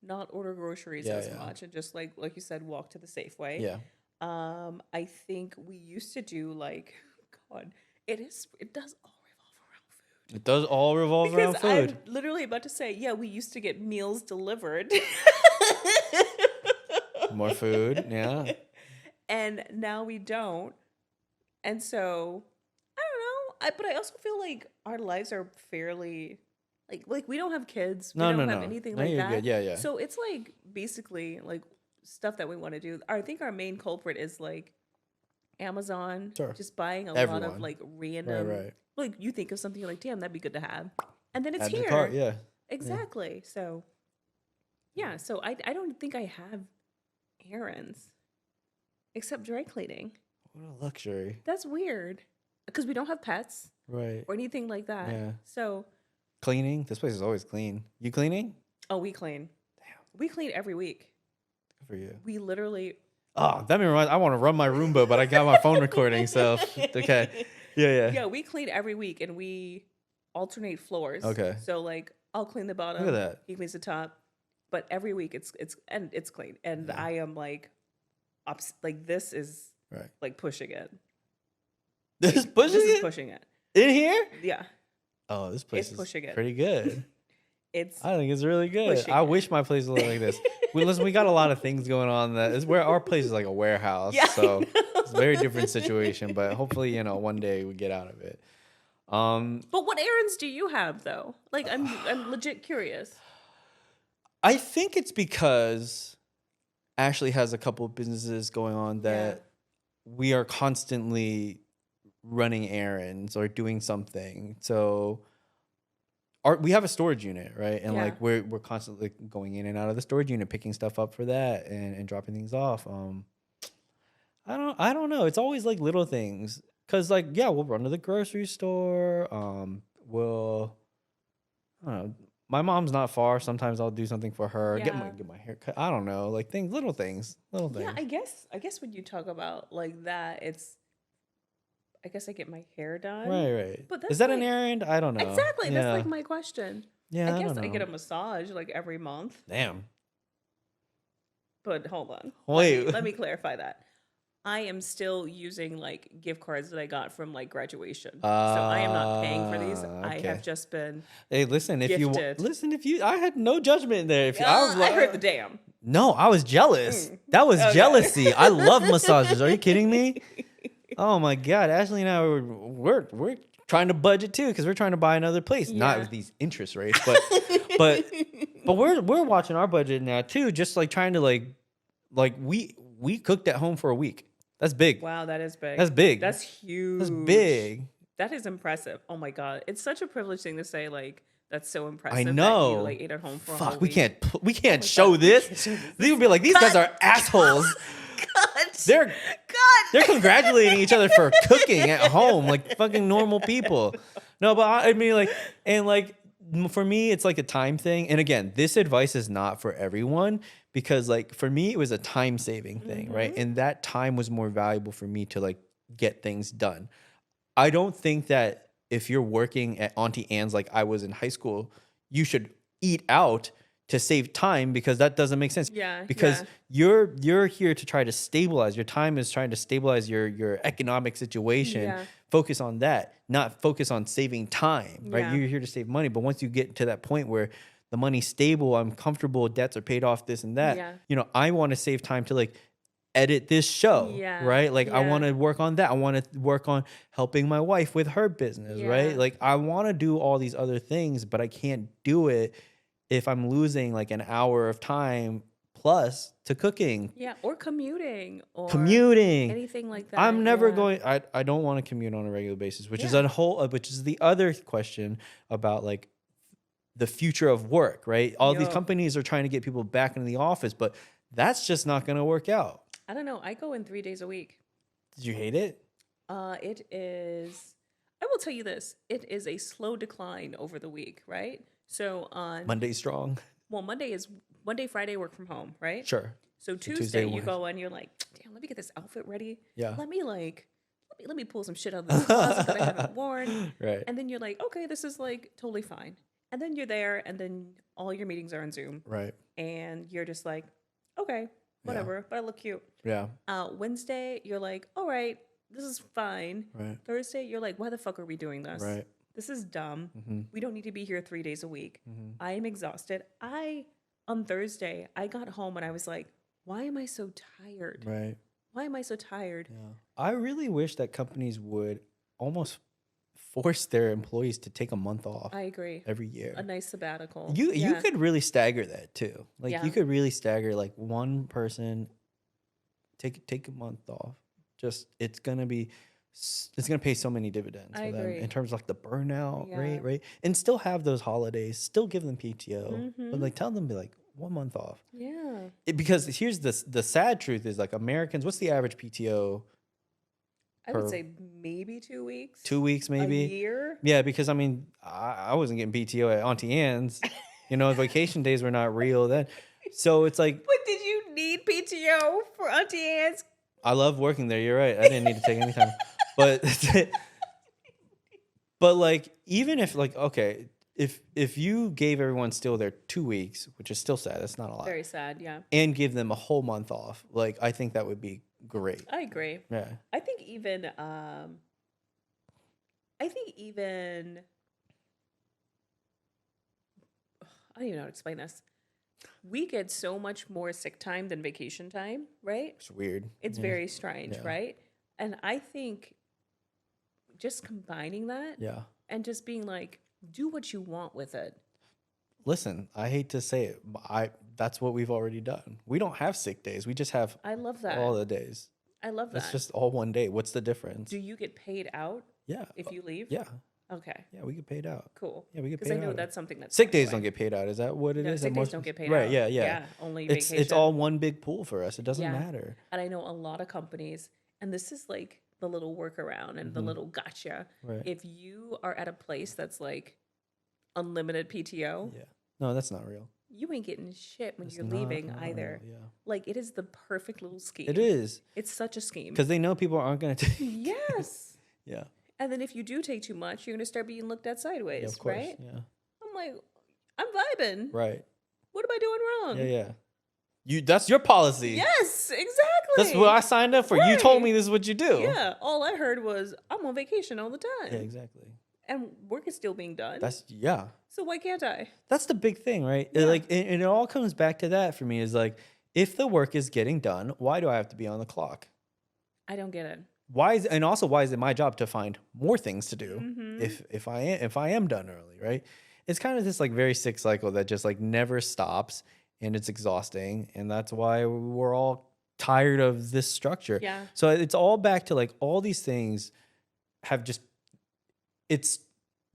not order groceries Yeah, as yeah. much and just like you said, walk to the Safeway. Yeah. I think we used to do like, God, it does all revolve around food. It does all revolve around Because food. I'm literally about to say, yeah, we used to get meals delivered. More food, yeah. And now we don't. And so I don't know. But I also feel like our lives are fairly like we don't have kids. We No, don't no, have no. anything No, like you're that. good. Yeah, yeah. So it's like basically like stuff that we want to do. I think our main culprit is like Amazon. Sure. Just buying a lot of Everyone. like random Right. like you think of something, you're like, damn, that'd be good to have. And then it's Add to here. the cart, yeah. Exactly. So yeah, so I don't think I have errands except dry cleaning. What a luxury. That's weird because we don't have pets Right. or anything like that. Yeah. So Cleaning? This place is always clean. You cleaning? we clean. Damn. We clean every week. Good for you. We literally. Oh, that reminds. I want to run my Roomba, but I got my phone recording, so okay. Yeah. Yeah, we clean every week and we alternate floors. Okay. So like I'll clean the bottom. Look at that. He cleans the top. But every week it's clean. And Yeah. I am like like this is Right. like pushing it. This is pushing This is it pushing it. in here. Yeah. Oh, this place It's is pushing it. pretty good. It's I think it's really good. pushing I it. wish my place was like this. We got a lot of things going on. That is where our place is like a warehouse. Yeah, I So know. it's a very different situation. But hopefully, one day we get out of it. But what errands do you have though? Like I'm legit curious. I think it's because Ashley has a couple of businesses going on that we are constantly running errands or doing something. So we have a storage unit, right? And like we're constantly going in and out of the storage unit, picking stuff up for that and dropping things off. I don't know. It's always like little things. Cause like, we'll run to the grocery store. I don't know. My mom's not far. Sometimes I'll do something for her. Get my hair cut. I don't know. Like little things. Yeah, I guess when you talk about like that, I guess I get my hair done. Right. But is that an errand? I don't know. Exactly. Yeah. That's like my question. Yeah, I guess don't I get a know. massage like every month. Damn. But hold on. Wait. Let me clarify that. I am still using like gift cards that I got from like graduation. So I am not paying for these. I Okay. have just been Hey, listen. If gifted. you, I had no judgment there. I was like, I heard the damn. No, I was jealous. That was jealousy. I love massages. Are you kidding me? Oh my God, Ashley and I we're trying to budget too because we're trying to buy another place. Not with these interest rates, but we're watching our budget now too. Just like trying to like we cooked at home for a week. That's big. Wow, that is big. That's big. That's huge. That's big. That is impressive. Oh my God, it's such a privilege thing to say. Like that's so impressive. I know. That you, like ate at home for a whole Fuck, we week. can't show this. They would be like, these guys are assholes. God. They're congratulating each other for cooking at home like fucking normal people. No, but I mean like, and like for me, it's like a time thing. And again, this advice is not for everyone because like for me, it was a time saving thing, right? And that time was more valuable for me to like get things done. I don't think that if you're working at Auntie Anne's like I was in high school, you should eat out to save time because that doesn't make sense. Yeah. Because you're here to try to stabilize. Your time is trying to stabilize your economic situation. Yeah. Focus on that, not focus on saving time, right? Yeah. You're here to save money. But once you get to that point where the money's stable, I'm comfortable, debts are paid off, this and that, I want to save time to like edit this show, right? Like I want to work on that. I want to work on helping my wife with her business, right? Like I want to do all these other things, but I can't do it if I'm losing like an hour of time plus to cooking. Yeah, or commuting or anything like that. I'm never going. I don't want to commute on a regular basis, which is which is the other question about like the future of work, right? All these Yo. companies are trying to get people back into the office, but that's just not going to work out. I don't know. I go in 3 days a week. Did you hate it? It is. I will tell you this. It is a slow decline over the week, right? So on Monday strong. well, Monday, Friday work from home, right? Sure. So Tuesday, Tuesday you Wednesday. go in, you're like, damn, let me get this outfit ready. Yeah. Let me pull some shit out of the closet that I haven't worn. Right. And then you're like, okay, this is like totally fine. And then you're there, and then all your meetings are on Zoom, Right. and you're just like, okay, whatever, but I look cute. Yeah. Wednesday, you're like, all right, this is fine. Right. Thursday, you're like, why the fuck are we doing this? Right. This is dumb. Mm-hmm. We don't need to be here 3 days a week. Mm-hmm. I am exhausted. On Thursday, I got home and I was like, why am I so tired? Right. Why am I so tired? Yeah. I really wish that companies would almost force their employees to take a month off I agree. every year. A nice sabbatical. You Yeah. could really stagger that too. Like Yeah. you could really stagger like one person take a month off. Just it's gonna pay so many dividends I for them agree. in terms of like the burnout Yeah. rate, right? And still have those holidays, still give them PTO, but Mhm. like tell them be like 1 month off. Yeah. Because here's the sad truth is like Americans, what's the average PTO? I Per- would say maybe 2 weeks. 2 weeks maybe. A year. Yeah, because I mean, I wasn't getting PTO at Auntie Anne's. Vacation days were not real then. So it's like, But did you need PTO for Auntie Anne's? I love working there. You're right. I didn't need to take any time. But but like even if like okay, if you gave everyone still their 2 weeks, which is still sad, that's not a lot, Very sad, yeah. and give them a whole month off, like I think that would be great. I agree. Yeah. I think even I don't even know how to explain this. We get so much more sick time than vacation time, right? It's weird. It's Yeah. very strange, Yeah. right? And I think just combining that Yeah. and just being like, do what you want with it. Listen, I hate to say it, but that's what we've already done. We don't have sick days. We just have I love that. all the days. I love that. That's just all one day. What's the difference? Do you get paid out Yeah. if you leave? Yeah. Okay, Yeah, we get paid out. cool. Yeah, we get Because paid I know out. that's something that's Sick going days don't away. get paid out. Is that what it No, is? sick At days most- don't get paid right, out. Yeah. Yeah, only It's vacation. all one big pool for us. It doesn't Yeah. matter. And I know a lot of companies, and this is like the little workaround and the little gotcha. Right. If you are at a place that's like unlimited PTO, Yeah. No, that's not real. you ain't getting shit when It's you're not- leaving not either. real, yeah. Like it is the perfect little scheme. It is It's such a scheme. because they know people aren't going to take. Yes. Yeah. And then if you do take too much, you're gonna start being looked at sideways, Yeah, of course. right? Yeah. I'm like, I'm vibing. Right. What am I doing wrong? Yeah. That's your policy. Yes, exactly. That's what I signed up for. You told Right. me this is what you do. Yeah. All I heard was I'm on vacation all the time. Yeah, exactly. And work is still being done. Yeah. So why can't I? That's the big thing, right? Yeah. Like, and it all comes back to that for me is like, if the work is getting done, why do I have to be on the clock? I don't get it. Why is it my job to find more things to do Mhm. if I am done early, right? It's kind of this like very sick cycle that just like never stops and it's exhausting, and that's why we're all tired of this structure. Yeah. So it's all back to like all these things have just it's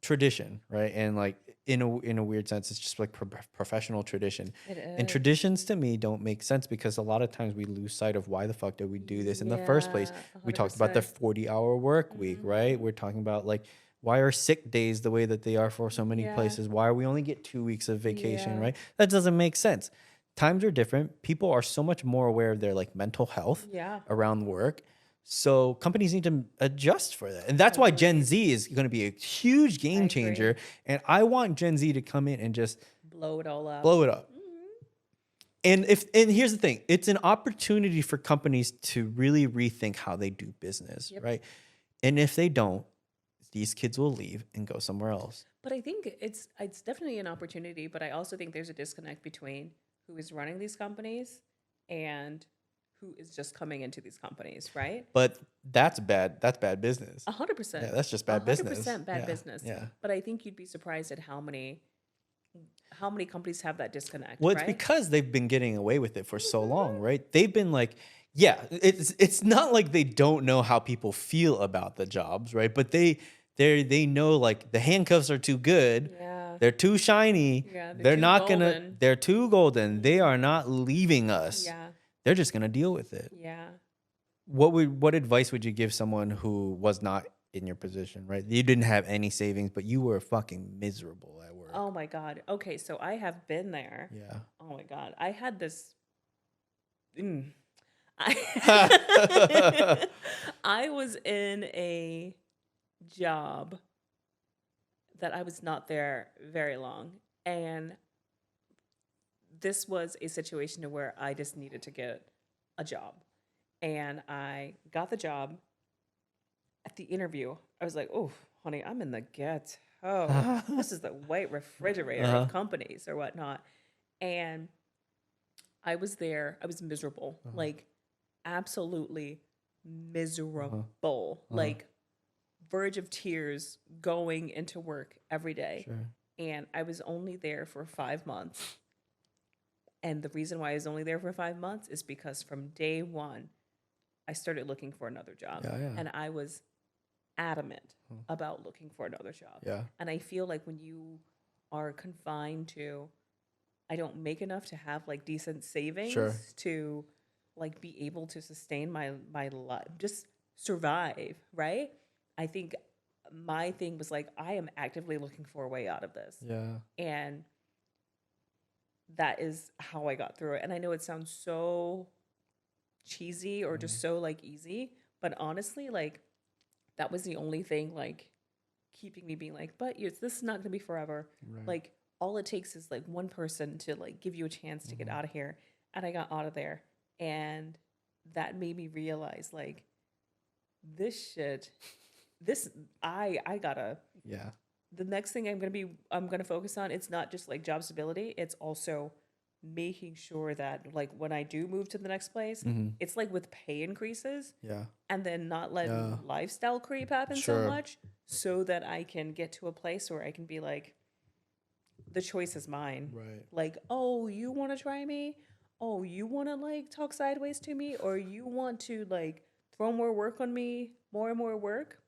tradition, right? And like in a weird sense, it's just like professional tradition. It is. And traditions to me don't make sense because a lot of times we lose sight of why the fuck did we do this in the first place. Yeah, We talked about the 100%. 40-hour work week, right? We're talking about like why are sick days the way that they are for so many Yeah. places? Why we only get 2 weeks of vacation, Yeah. right? That doesn't make sense. Times are different. People are so much more aware of their like mental health Yeah. around work. So companies need to adjust for that. And that's why Gen Z is going to be a huge game agree. changer. And I want Gen Z to come in and just Blow it all up. blow it up. Mhm. And here's the thing, it's an opportunity for companies to really rethink how they do business, Yep. right? And if they don't, these kids will leave and go somewhere else. But I think it's definitely an opportunity, but I also think there's a disconnect between who is running these companies and who is just coming into these companies, right? But that's bad. That's bad business. 100%. Yeah, that's just bad business. 100% bad Yeah, business. yeah. But I think you'd be surprised at how many companies have that disconnect. Well, it's right? because they've been getting away with it for so long, right? They've been like, yeah, it's not like they don't know how people feel about the jobs, right? But they know like the handcuffs are too good. Yeah. They're too shiny. Yeah, They're too not golden. they're too golden. They are not leaving us. Yeah. They're just gonna deal with it. Yeah. What advice would you give someone who was not in your position, right? You didn't have any savings, but you were fucking miserable at work. Oh my God. Okay, so I have been there. Yeah. Oh my God. I had this. I, I was in a job that I was not there very long. And this was a situation where I just needed to get a job. And I got the job. At the interview, I was like, oh, honey, I'm in the ghetto. This is the white refrigerator of companies or whatnot. And I was there. I was miserable, like absolutely miserable, like verge of tears going into work every day. Sure. And I was only there for 5 months. And the reason why I was only there for 5 months is because from day one, I started looking for another job. Yeah. And I was adamant about looking for another job. Yeah. And I feel like when you are confined to, I don't make enough to have like decent savings to like be able to sustain my life, just survive, right? I think my thing was like, I am actively looking for a way out of this. Yeah. And that is how I got through it. And I know it sounds so cheesy or just so like easy, but honestly, like that was the only thing like keeping me being like, but this is not gonna be forever. Right. Like all it takes is like one person to like give you a chance to get out of here. And I got out of there. And that made me realize like I gotta, the next thing I'm gonna focus on, it's not just like job stability, it's also making sure that like when I do move to the next place, it's like with pay increases, and then not let lifestyle creep happen so much, so that I can get to a place where I can be like, the choice is mine. Right. Like, oh, you want to try me? Oh, you want to like talk sideways to me, or you want to like throw more work on me, more and more work?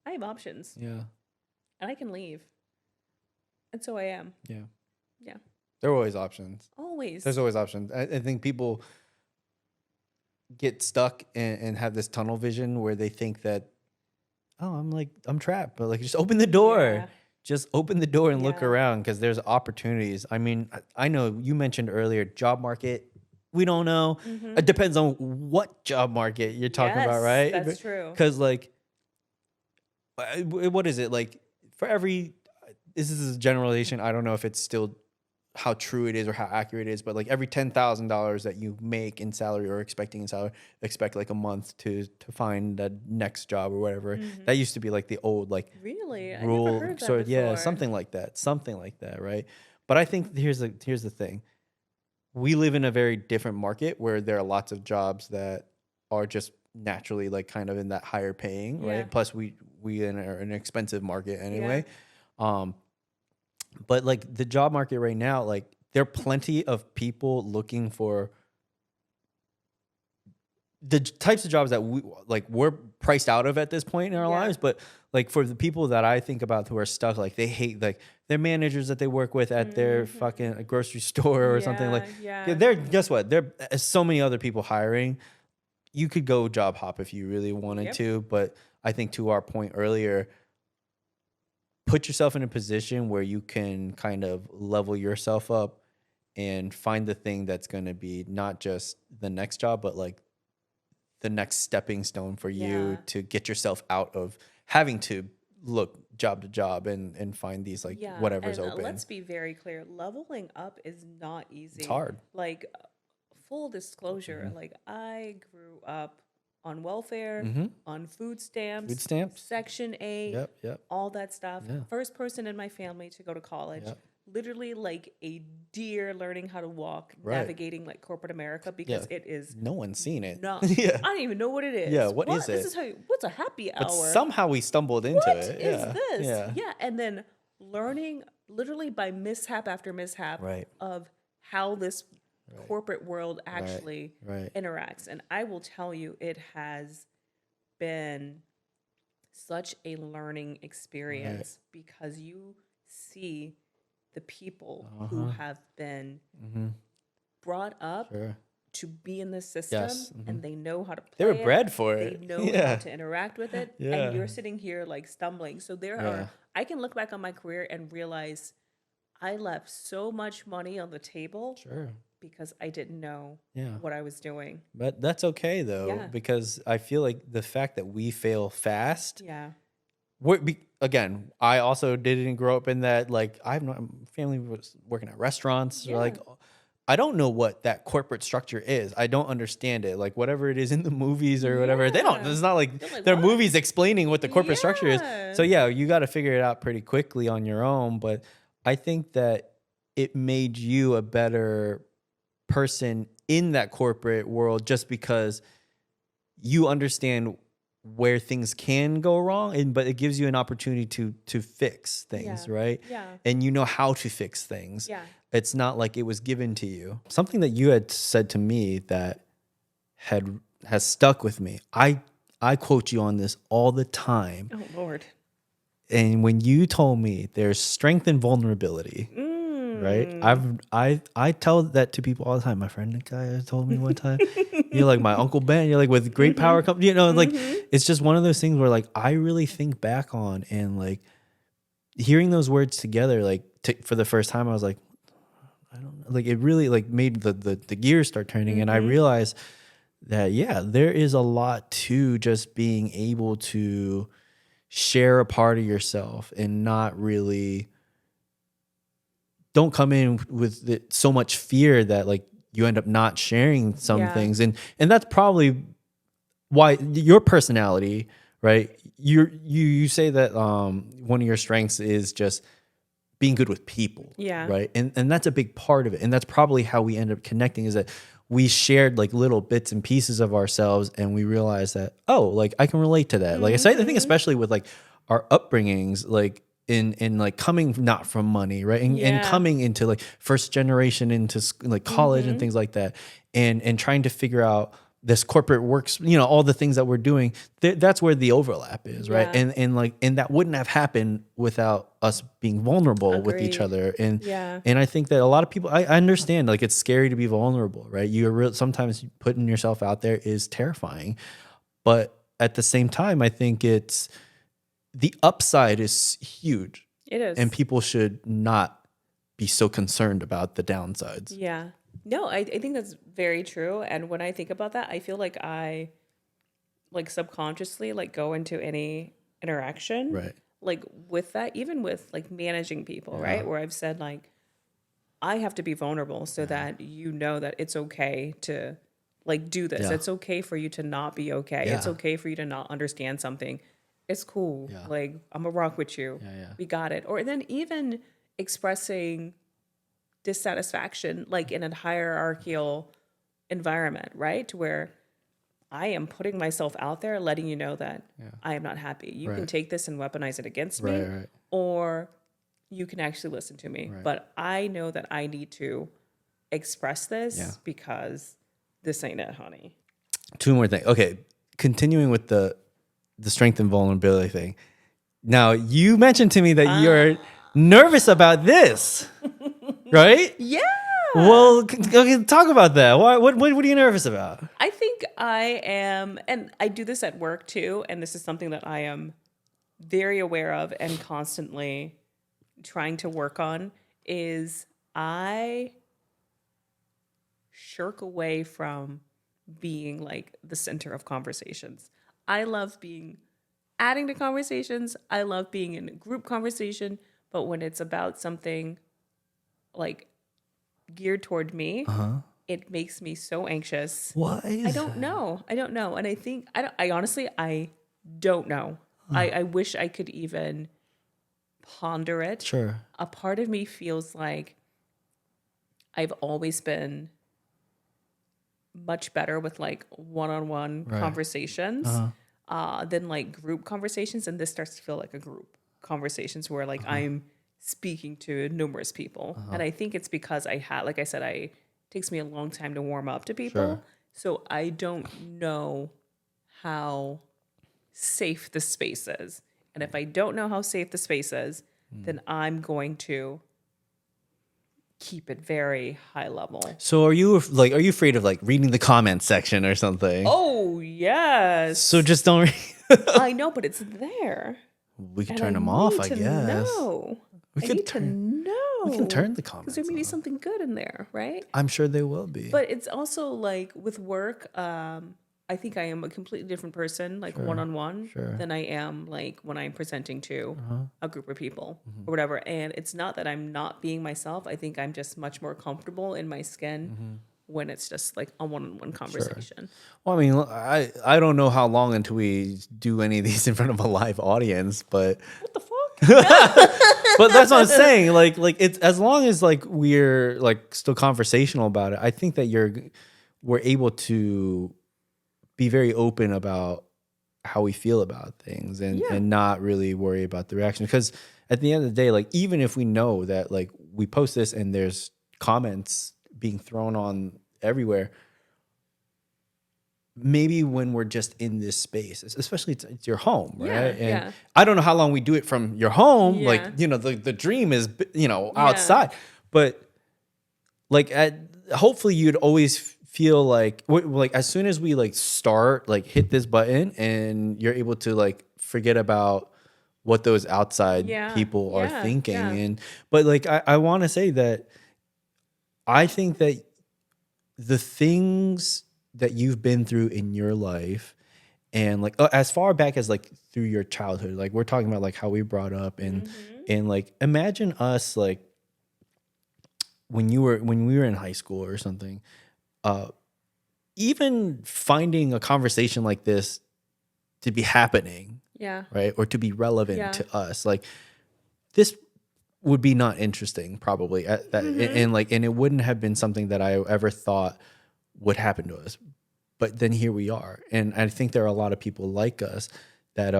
I have options. Yeah. And I can leave. And so I am. Yeah. Yeah. There are always options. Always. There's always options. I think people get stuck and have this tunnel vision where they think that, oh, I'm trapped. But like, just open the door. Yeah. Just open the door and look around, because there's opportunities. I mean, I know you mentioned earlier, job market. We don't know. It depends on what job market you're talking about, right? That's true. Because like, what is it? Like for every, this is a generalization. I don't know if it's still how true it is or how accurate it is, but like every $10,000 that you make in salary or expecting in salary, expect like a month to find the next job or whatever. That used to be like the old like really rule. I never heard that before. Yeah, something like that, right? But I think here's the thing. We live in a very different market where there are lots of jobs that are just naturally like kind of in that higher paying, right? Plus we in an expensive market anyway. But like the job market right now, like there are plenty of people looking for the types of jobs that we're priced out of at this point in our lives. But like for the people that I think about who are stuck, like they hate like their managers that they work with at their fucking grocery store or something like. They're, guess what? There are so many other people hiring. You could go job hop if you really wanted to, but I think to our point earlier, put yourself in a position where you can kind of level yourself up and find the thing that's going to be not just the next job, but like the next stepping stone for you to get yourself out of having to look job to job and find these like whatever's and, open. Let's be very clear. Leveling up is not easy. It's hard. Like full disclosure, like I grew up on welfare, on food stamps, Section 8, all that stuff. First person in my family to go to college. Literally like a deer learning how to walk, navigating like corporate America, because it is no one's seen it. I don't even know what it is. Yeah, what is it? This is what's a happy hour? But somehow we stumbled into it. What is this? Yeah, and then learning literally by mishap after mishap of how this corporate world actually interacts. And I will tell you, it has been such a learning experience because you see the people who have been brought up Sure. to be in this system, and they know how to play They were it. bred for They it. know how to interact with it. Yeah. And you're sitting here like stumbling. So there are, I can look back on my career and realize I left so much money on the table Sure. because I didn't know Yeah. what I was doing. But that's okay though, Yeah. because I feel like the fact that we fail fast. Yeah. Again, I also didn't grow up in that. Like, I have no family was working at restaurants. Yeah. Or like, I don't know what that corporate structure is. I don't understand it. Like, whatever it is in the movies or whatever, they don't. It's not like there are what? movies explaining what the corporate structure is. Yeah. So yeah, you got to figure it out pretty quickly on your own. But I think that it made you a better person in that corporate world just because you understand where things can go wrong, but it gives you an opportunity to fix things, right? Yeah. And you know how to fix things. Yeah. It's not like it was given to you. Something that you had said to me that has stuck with me. I quote you on this all the time. Oh Lord. And when you told me there's strength in vulnerability, right? I tell that to people all the time. My friend Nickia told me one time, you're like my Uncle Ben. You're like, with great power comes, like it's just one of those things where like I really think back on, and like hearing those words together, like for the first time, I was like, I don't know, like it really like made the gears start turning, and I realized that there is a lot to just being able to share a part of yourself and not really don't come in with so much fear that like you end up not sharing some things. And that's probably why your personality, right? You say that one of your strengths is just being good with people. Yeah. Right. And that's a big part of it. And that's probably how we end up connecting, is that we shared like little bits and pieces of ourselves, and we realized that, oh, like I can relate to that. Like I think especially with like our upbringings, like in like coming not from money, right? And coming into like first generation into like college and things like that, and trying to figure out this corporate works, all the things that we're doing, that's where the overlap is, right? And that wouldn't have happened without us being vulnerable with each other. And I think that a lot of people, I understand, like it's scary to be vulnerable, right? Sometimes putting yourself out there is terrifying, but at the same time, I think the upside is huge. It is. And people should not be so concerned about the downsides. Yeah. No, I think that's very true. And when I think about that, I feel like I like subconsciously like go into any interaction. Right. Like with that, even with like managing people, right? Where I've said like, I have to be vulnerable so that you know that it's okay to like do this. It's okay for you to not be okay. It's okay for you to not understand something. It's cool. Like I'm gonna rock with you. We got it. Or then even expressing dissatisfaction, like in a hierarchical environment, right? To where I am putting myself out there, letting you know that I am not happy. You can take this and weaponize it against me, or you can actually listen to me. But I know that I need to express this because this ain't it, honey. Two more things. Okay, continuing with the strength and vulnerability thing. Now, you mentioned to me that you're nervous about this, right? Yeah. Well, okay, talk about that. What are you nervous about? I think I am, and I do this at work too, and this is something that I am very aware of and constantly trying to work on, is I shirk away from being like the center of conversations. I love adding to conversations. I love being in a group conversation, but when it's about something like geared toward me, it makes me so anxious. Why is I don't know. And I think, I honestly don't know. I wish I could even ponder it. Sure. A part of me feels like I've always been much better with like one-on-one conversations than like group conversations. And this starts to feel like a group conversations where like I'm speaking to numerous people. And I think it's because like I said, it takes me a long time to warm up to people. Sure. So I don't know how safe the space is. And if I don't know how safe the space is, then I'm going to keep it very high level. So are you afraid of like reading the comments section or something? Oh, yes. So just don't I know, but it's there. We could turn them off, I guess. Know. I need to know. We can turn the comments because there may be something good in there, right? I'm sure they will be. But it's also like with work, I think I am a completely different person, like one-on-one, than I am like when I'm presenting to a group of people or whatever. And it's not that I'm not being myself. I think I'm just much more comfortable in my skin when it's just like a one-on-one conversation. Well, I mean, I don't know how long until we do any of these in front of a live audience, but What the fuck? but that's what I'm saying. Like it's as long as like we're like still conversational about it, I think that we're able to be very open about how we feel about things and not really worry about the reaction. Because at the end of the day, like even if we know that like we post this and there's comments being thrown on everywhere, maybe when we're just in this space, especially it's your home, right? And I don't know how long we do it from your home. Like, you know, the dream is, you know, outside, but like hopefully you'd always feel like as soon as we like start, like hit this button and you're able to like forget about what those outside people are thinking. But like, I want to say that I think that the things that you've been through in your life and like as far back as like through your childhood, like we're talking about like how we brought up and like imagine us like when we were in high school or something, even finding a conversation like this to be happening, right, or to be relevant to us, like this would be not interesting probably at that, and it wouldn't have been something that I ever thought would happen to us. But then here we are, and I think there are a lot of people like us that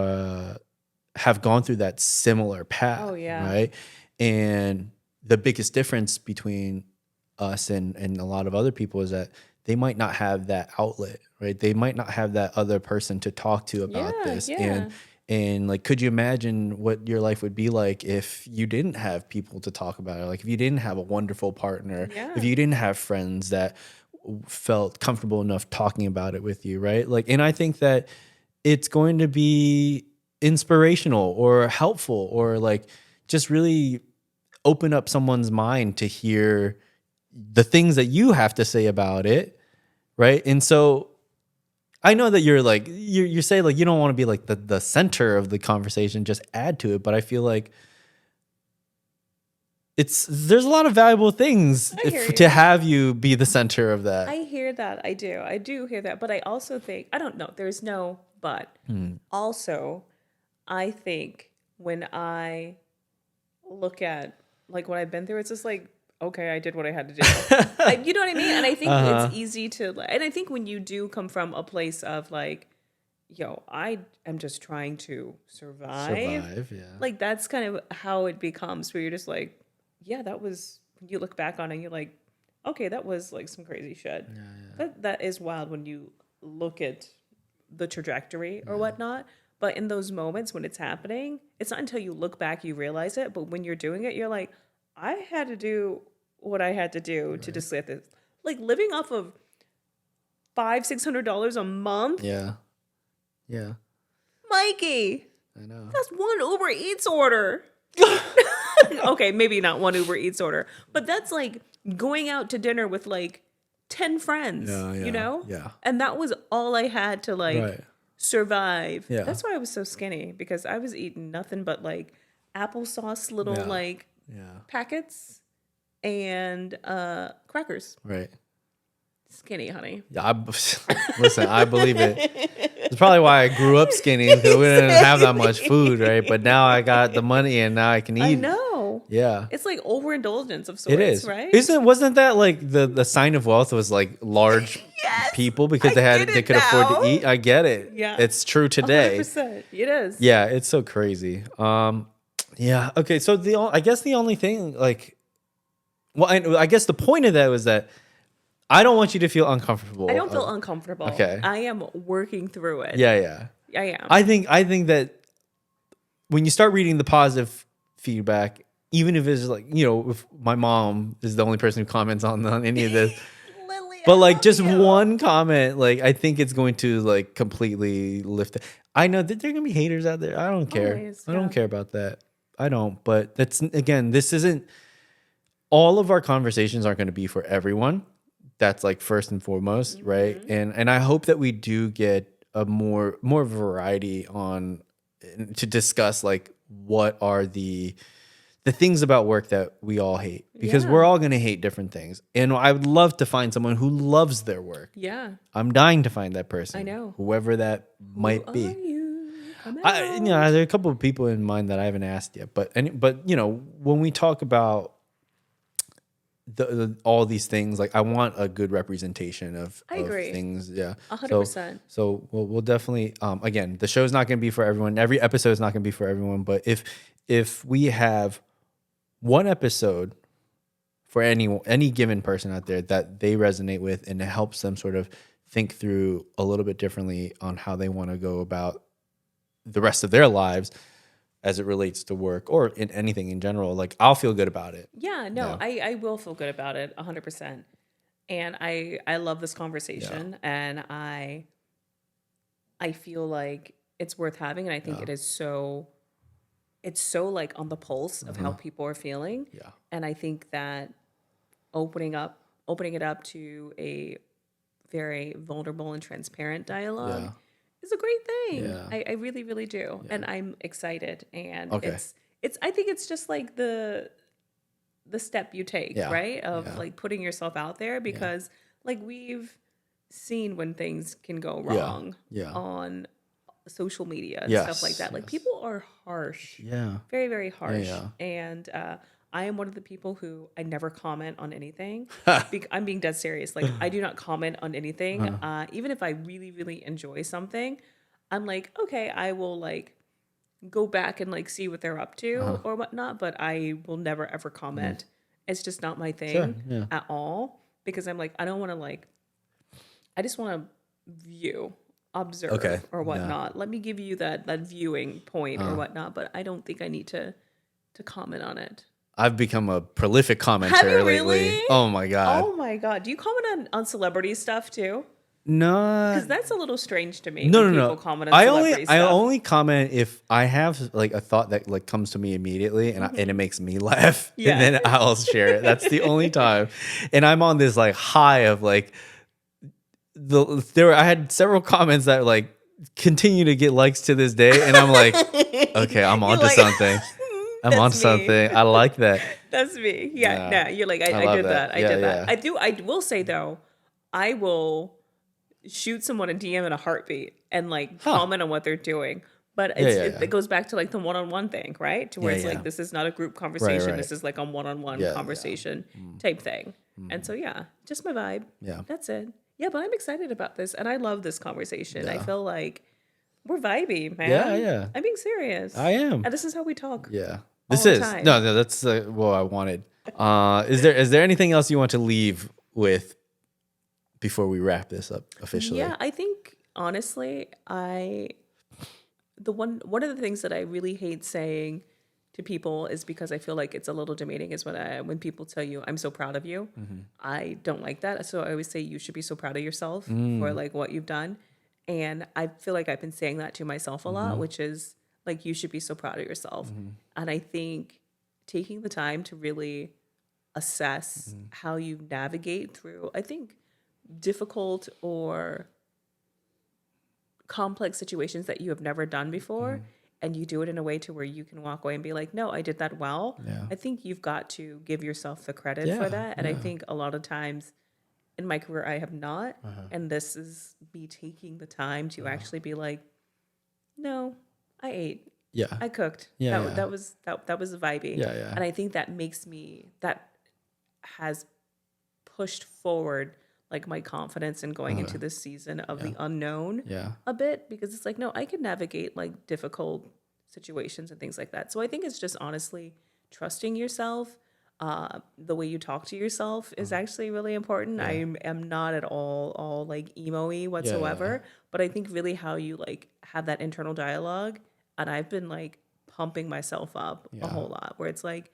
have gone through that similar path, right? And the biggest difference between us and a lot of other people is that they might not have that outlet, right? They might not have that other person to talk to about this. And like, could you imagine what your life would be like if you didn't have people to talk about it? Like if you didn't have a wonderful partner, if you didn't have friends that felt comfortable enough talking about it with you, right? Like, and I think that it's going to be inspirational or helpful or like just really open up someone's mind to hear the things that you have to say about it, right? And so I know that you're like you say like you don't want to be like the center of the conversation, just add to it, but I feel like there's a lot of valuable things to have you be the center of that. I hear that. I do hear that, but I also think I don't know. There's no but. Also, I think when I look at like what I've been through, it's just like, okay, I did what I had to do. You know what I mean? And I think it's easy to, and I think when you do come from a place of like, yo, I am just trying to survive. Like that's kind of how it becomes, where you're just like, yeah, that was, you look back on it and you're like, okay, that was like some crazy shit. That is wild when you look at the trajectory or whatnot. But in those moments when it's happening, it's not until you look back you realize it. But when you're doing it, you're like, I had to do what I had to do to just get this. Like living off of $500-$600 a month. Yeah. Mikey. I know. That's one Uber Eats order. Okay, maybe not one Uber Eats order, but that's like going out to dinner with like 10 friends, you know? Yeah. And that was all I had to like survive. That's why I was so skinny, because I was eating nothing but like applesauce little like packets and crackers. Right. Skinny, honey. Yeah, listen, I believe it. It's probably why I grew up skinny, because we didn't have that much food, right? But now I got the money and now I can eat. I know. Yeah. It's like overindulgence of sorts, it is. right? Wasn't that like the sign of wealth was like large people because they could afford to eat? I get it. Yeah. It's true today. 100%. It is. Yeah, it's so crazy. Yeah. Okay. So I guess the only thing like, well, I guess the point of that was that I don't want you to feel uncomfortable. I don't feel uncomfortable. Okay. I am working through it. Yeah. I am. I think that when you start reading the positive feedback, even if it's like, if my mom is the only person who comments on any of this, Lily, but I like love just you. one comment, like I think it's going to like completely lift it. I know that there are gonna be haters out there. I don't care. Always, I don't yeah. care about that. I don't. But that's, again, this isn't, all of our conversations aren't going to be for everyone. That's like first and foremost, right? And I hope that we do get a more variety on, to discuss like what are the things about work that we all hate, because we're Yeah. all going to hate different things. And I would love to find someone who loves their work. Yeah. I'm dying to find that person. I know. Whoever that might Who be. are you? Come out. There are a couple of people in mind that I haven't asked yet, but when we talk about all these things, like I want a good representation of agree. things. Yeah. 100%. So we'll definitely, again, the show's not going to be for everyone. Every episode is not going to be for everyone, but if we have one episode for any given person out there that they resonate with, and it helps them sort of think through a little bit differently on how they want to go about the rest of their lives as it relates to work or in anything in general, like I'll feel good about it. Yeah, no, I will feel good about it 100%. And I love this conversation, and I feel like it's worth having, and I think it's so like on the pulse of how people are feeling. Yeah. And I think that opening it up to a very vulnerable and transparent dialogue is a great thing. Yeah. I really, really do. Yeah. And I'm excited. And Okay. it's I think it's just like the step you take, right? Of like putting yourself out there, because like we've seen when things can go wrong on social media and stuff like that. Like people are harsh. Yeah. Very, very harsh. Yeah. And I am one of the people who I never comment on anything. I'm being dead serious. Like I do not comment on anything. Even if I really, really enjoy something, I'm like, okay, I will like go back and like see what they're up to or whatnot, but I will never ever comment. It's just not my thing at all, because I'm like, I don't want to like, I just want to observe or whatnot. Let me give you that viewing point or whatnot, but I don't think I need to comment on it. I've become a prolific commenter Have you lately. really? Oh my god. Oh my god. Do you comment on celebrity stuff too? No. Because that's a little strange to me. No, when no, people no. comment on celebrity stuff. I only comment if I have like a thought that like comes to me immediately, and and it makes me laugh, and then I'll share it. That's the only time. And I'm on this like high of like I had several comments that like continue to get likes to this day, and I'm like, okay, I'm onto something. I'm on something. I like that. That's me. Yeah. No, you're like, I did that. I did that. I will say though, I will shoot someone a DM in a heartbeat and like comment on what they're doing. But it goes back to like the one-on-one thing, right? To where it's like, this is not a group conversation. Right. This is like a one-on-one conversation type thing. And so, just my vibe. Yeah. That's it. Yeah, but I'm excited about this. And I love this conversation. I feel like we're vibey, man. Yeah. I'm being serious. I am. And this is how we talk. Yeah. All This the is time. no. That's what I wanted. Is there anything else you want to leave with before we wrap this up officially? Yeah, I think honestly, one of the things that I really hate saying to people is because I feel like it's a little demeaning is when people tell you I'm so proud of you. I don't like that. So I always say you should be so proud of yourself for like what you've done. And I feel like I've been saying that to myself a lot, which is like, you should be so proud of yourself. And I think taking the time to really assess how you navigate through, I think, difficult or complex situations that you have never done before, and you do it in a way to where you can walk away and be like, no, I did that well. I think you've got to give yourself the credit for that. And I think a lot of times in my career, I have not. And this is me taking the time to actually be like, no, I ate. Yeah. I cooked. That was vibey. Yeah. And I think that that has pushed forward like my confidence in going into this season of the unknown a bit, because it's like, no, I can navigate like difficult situations and things like that. So I think it's just honestly trusting yourself. The way you talk to yourself is actually really important. I am not at all like emo-y whatsoever, but I think really how you like have that internal dialogue. And I've been like pumping myself up a whole lot, where it's like,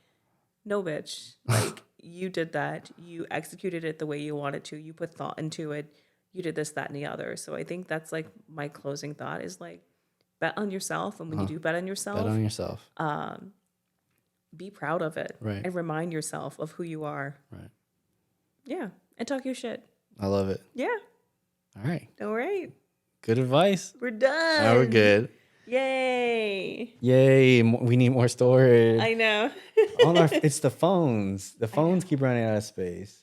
no, bitch. Like, you did that. You executed it the way you wanted to. You put thought into it. You did this, that, and the other. So I think that's like my closing thought is like, bet on yourself. And when you do bet on yourself, Bet on yourself. be proud of it. Right. And remind yourself of who you are. Right. Yeah. And talk your shit. I love it. Yeah. All right. All right. Good advice. We're done. Now we're good. Yay. Yay. We need more storage. I know. It's the phones. The phones keep running out of space.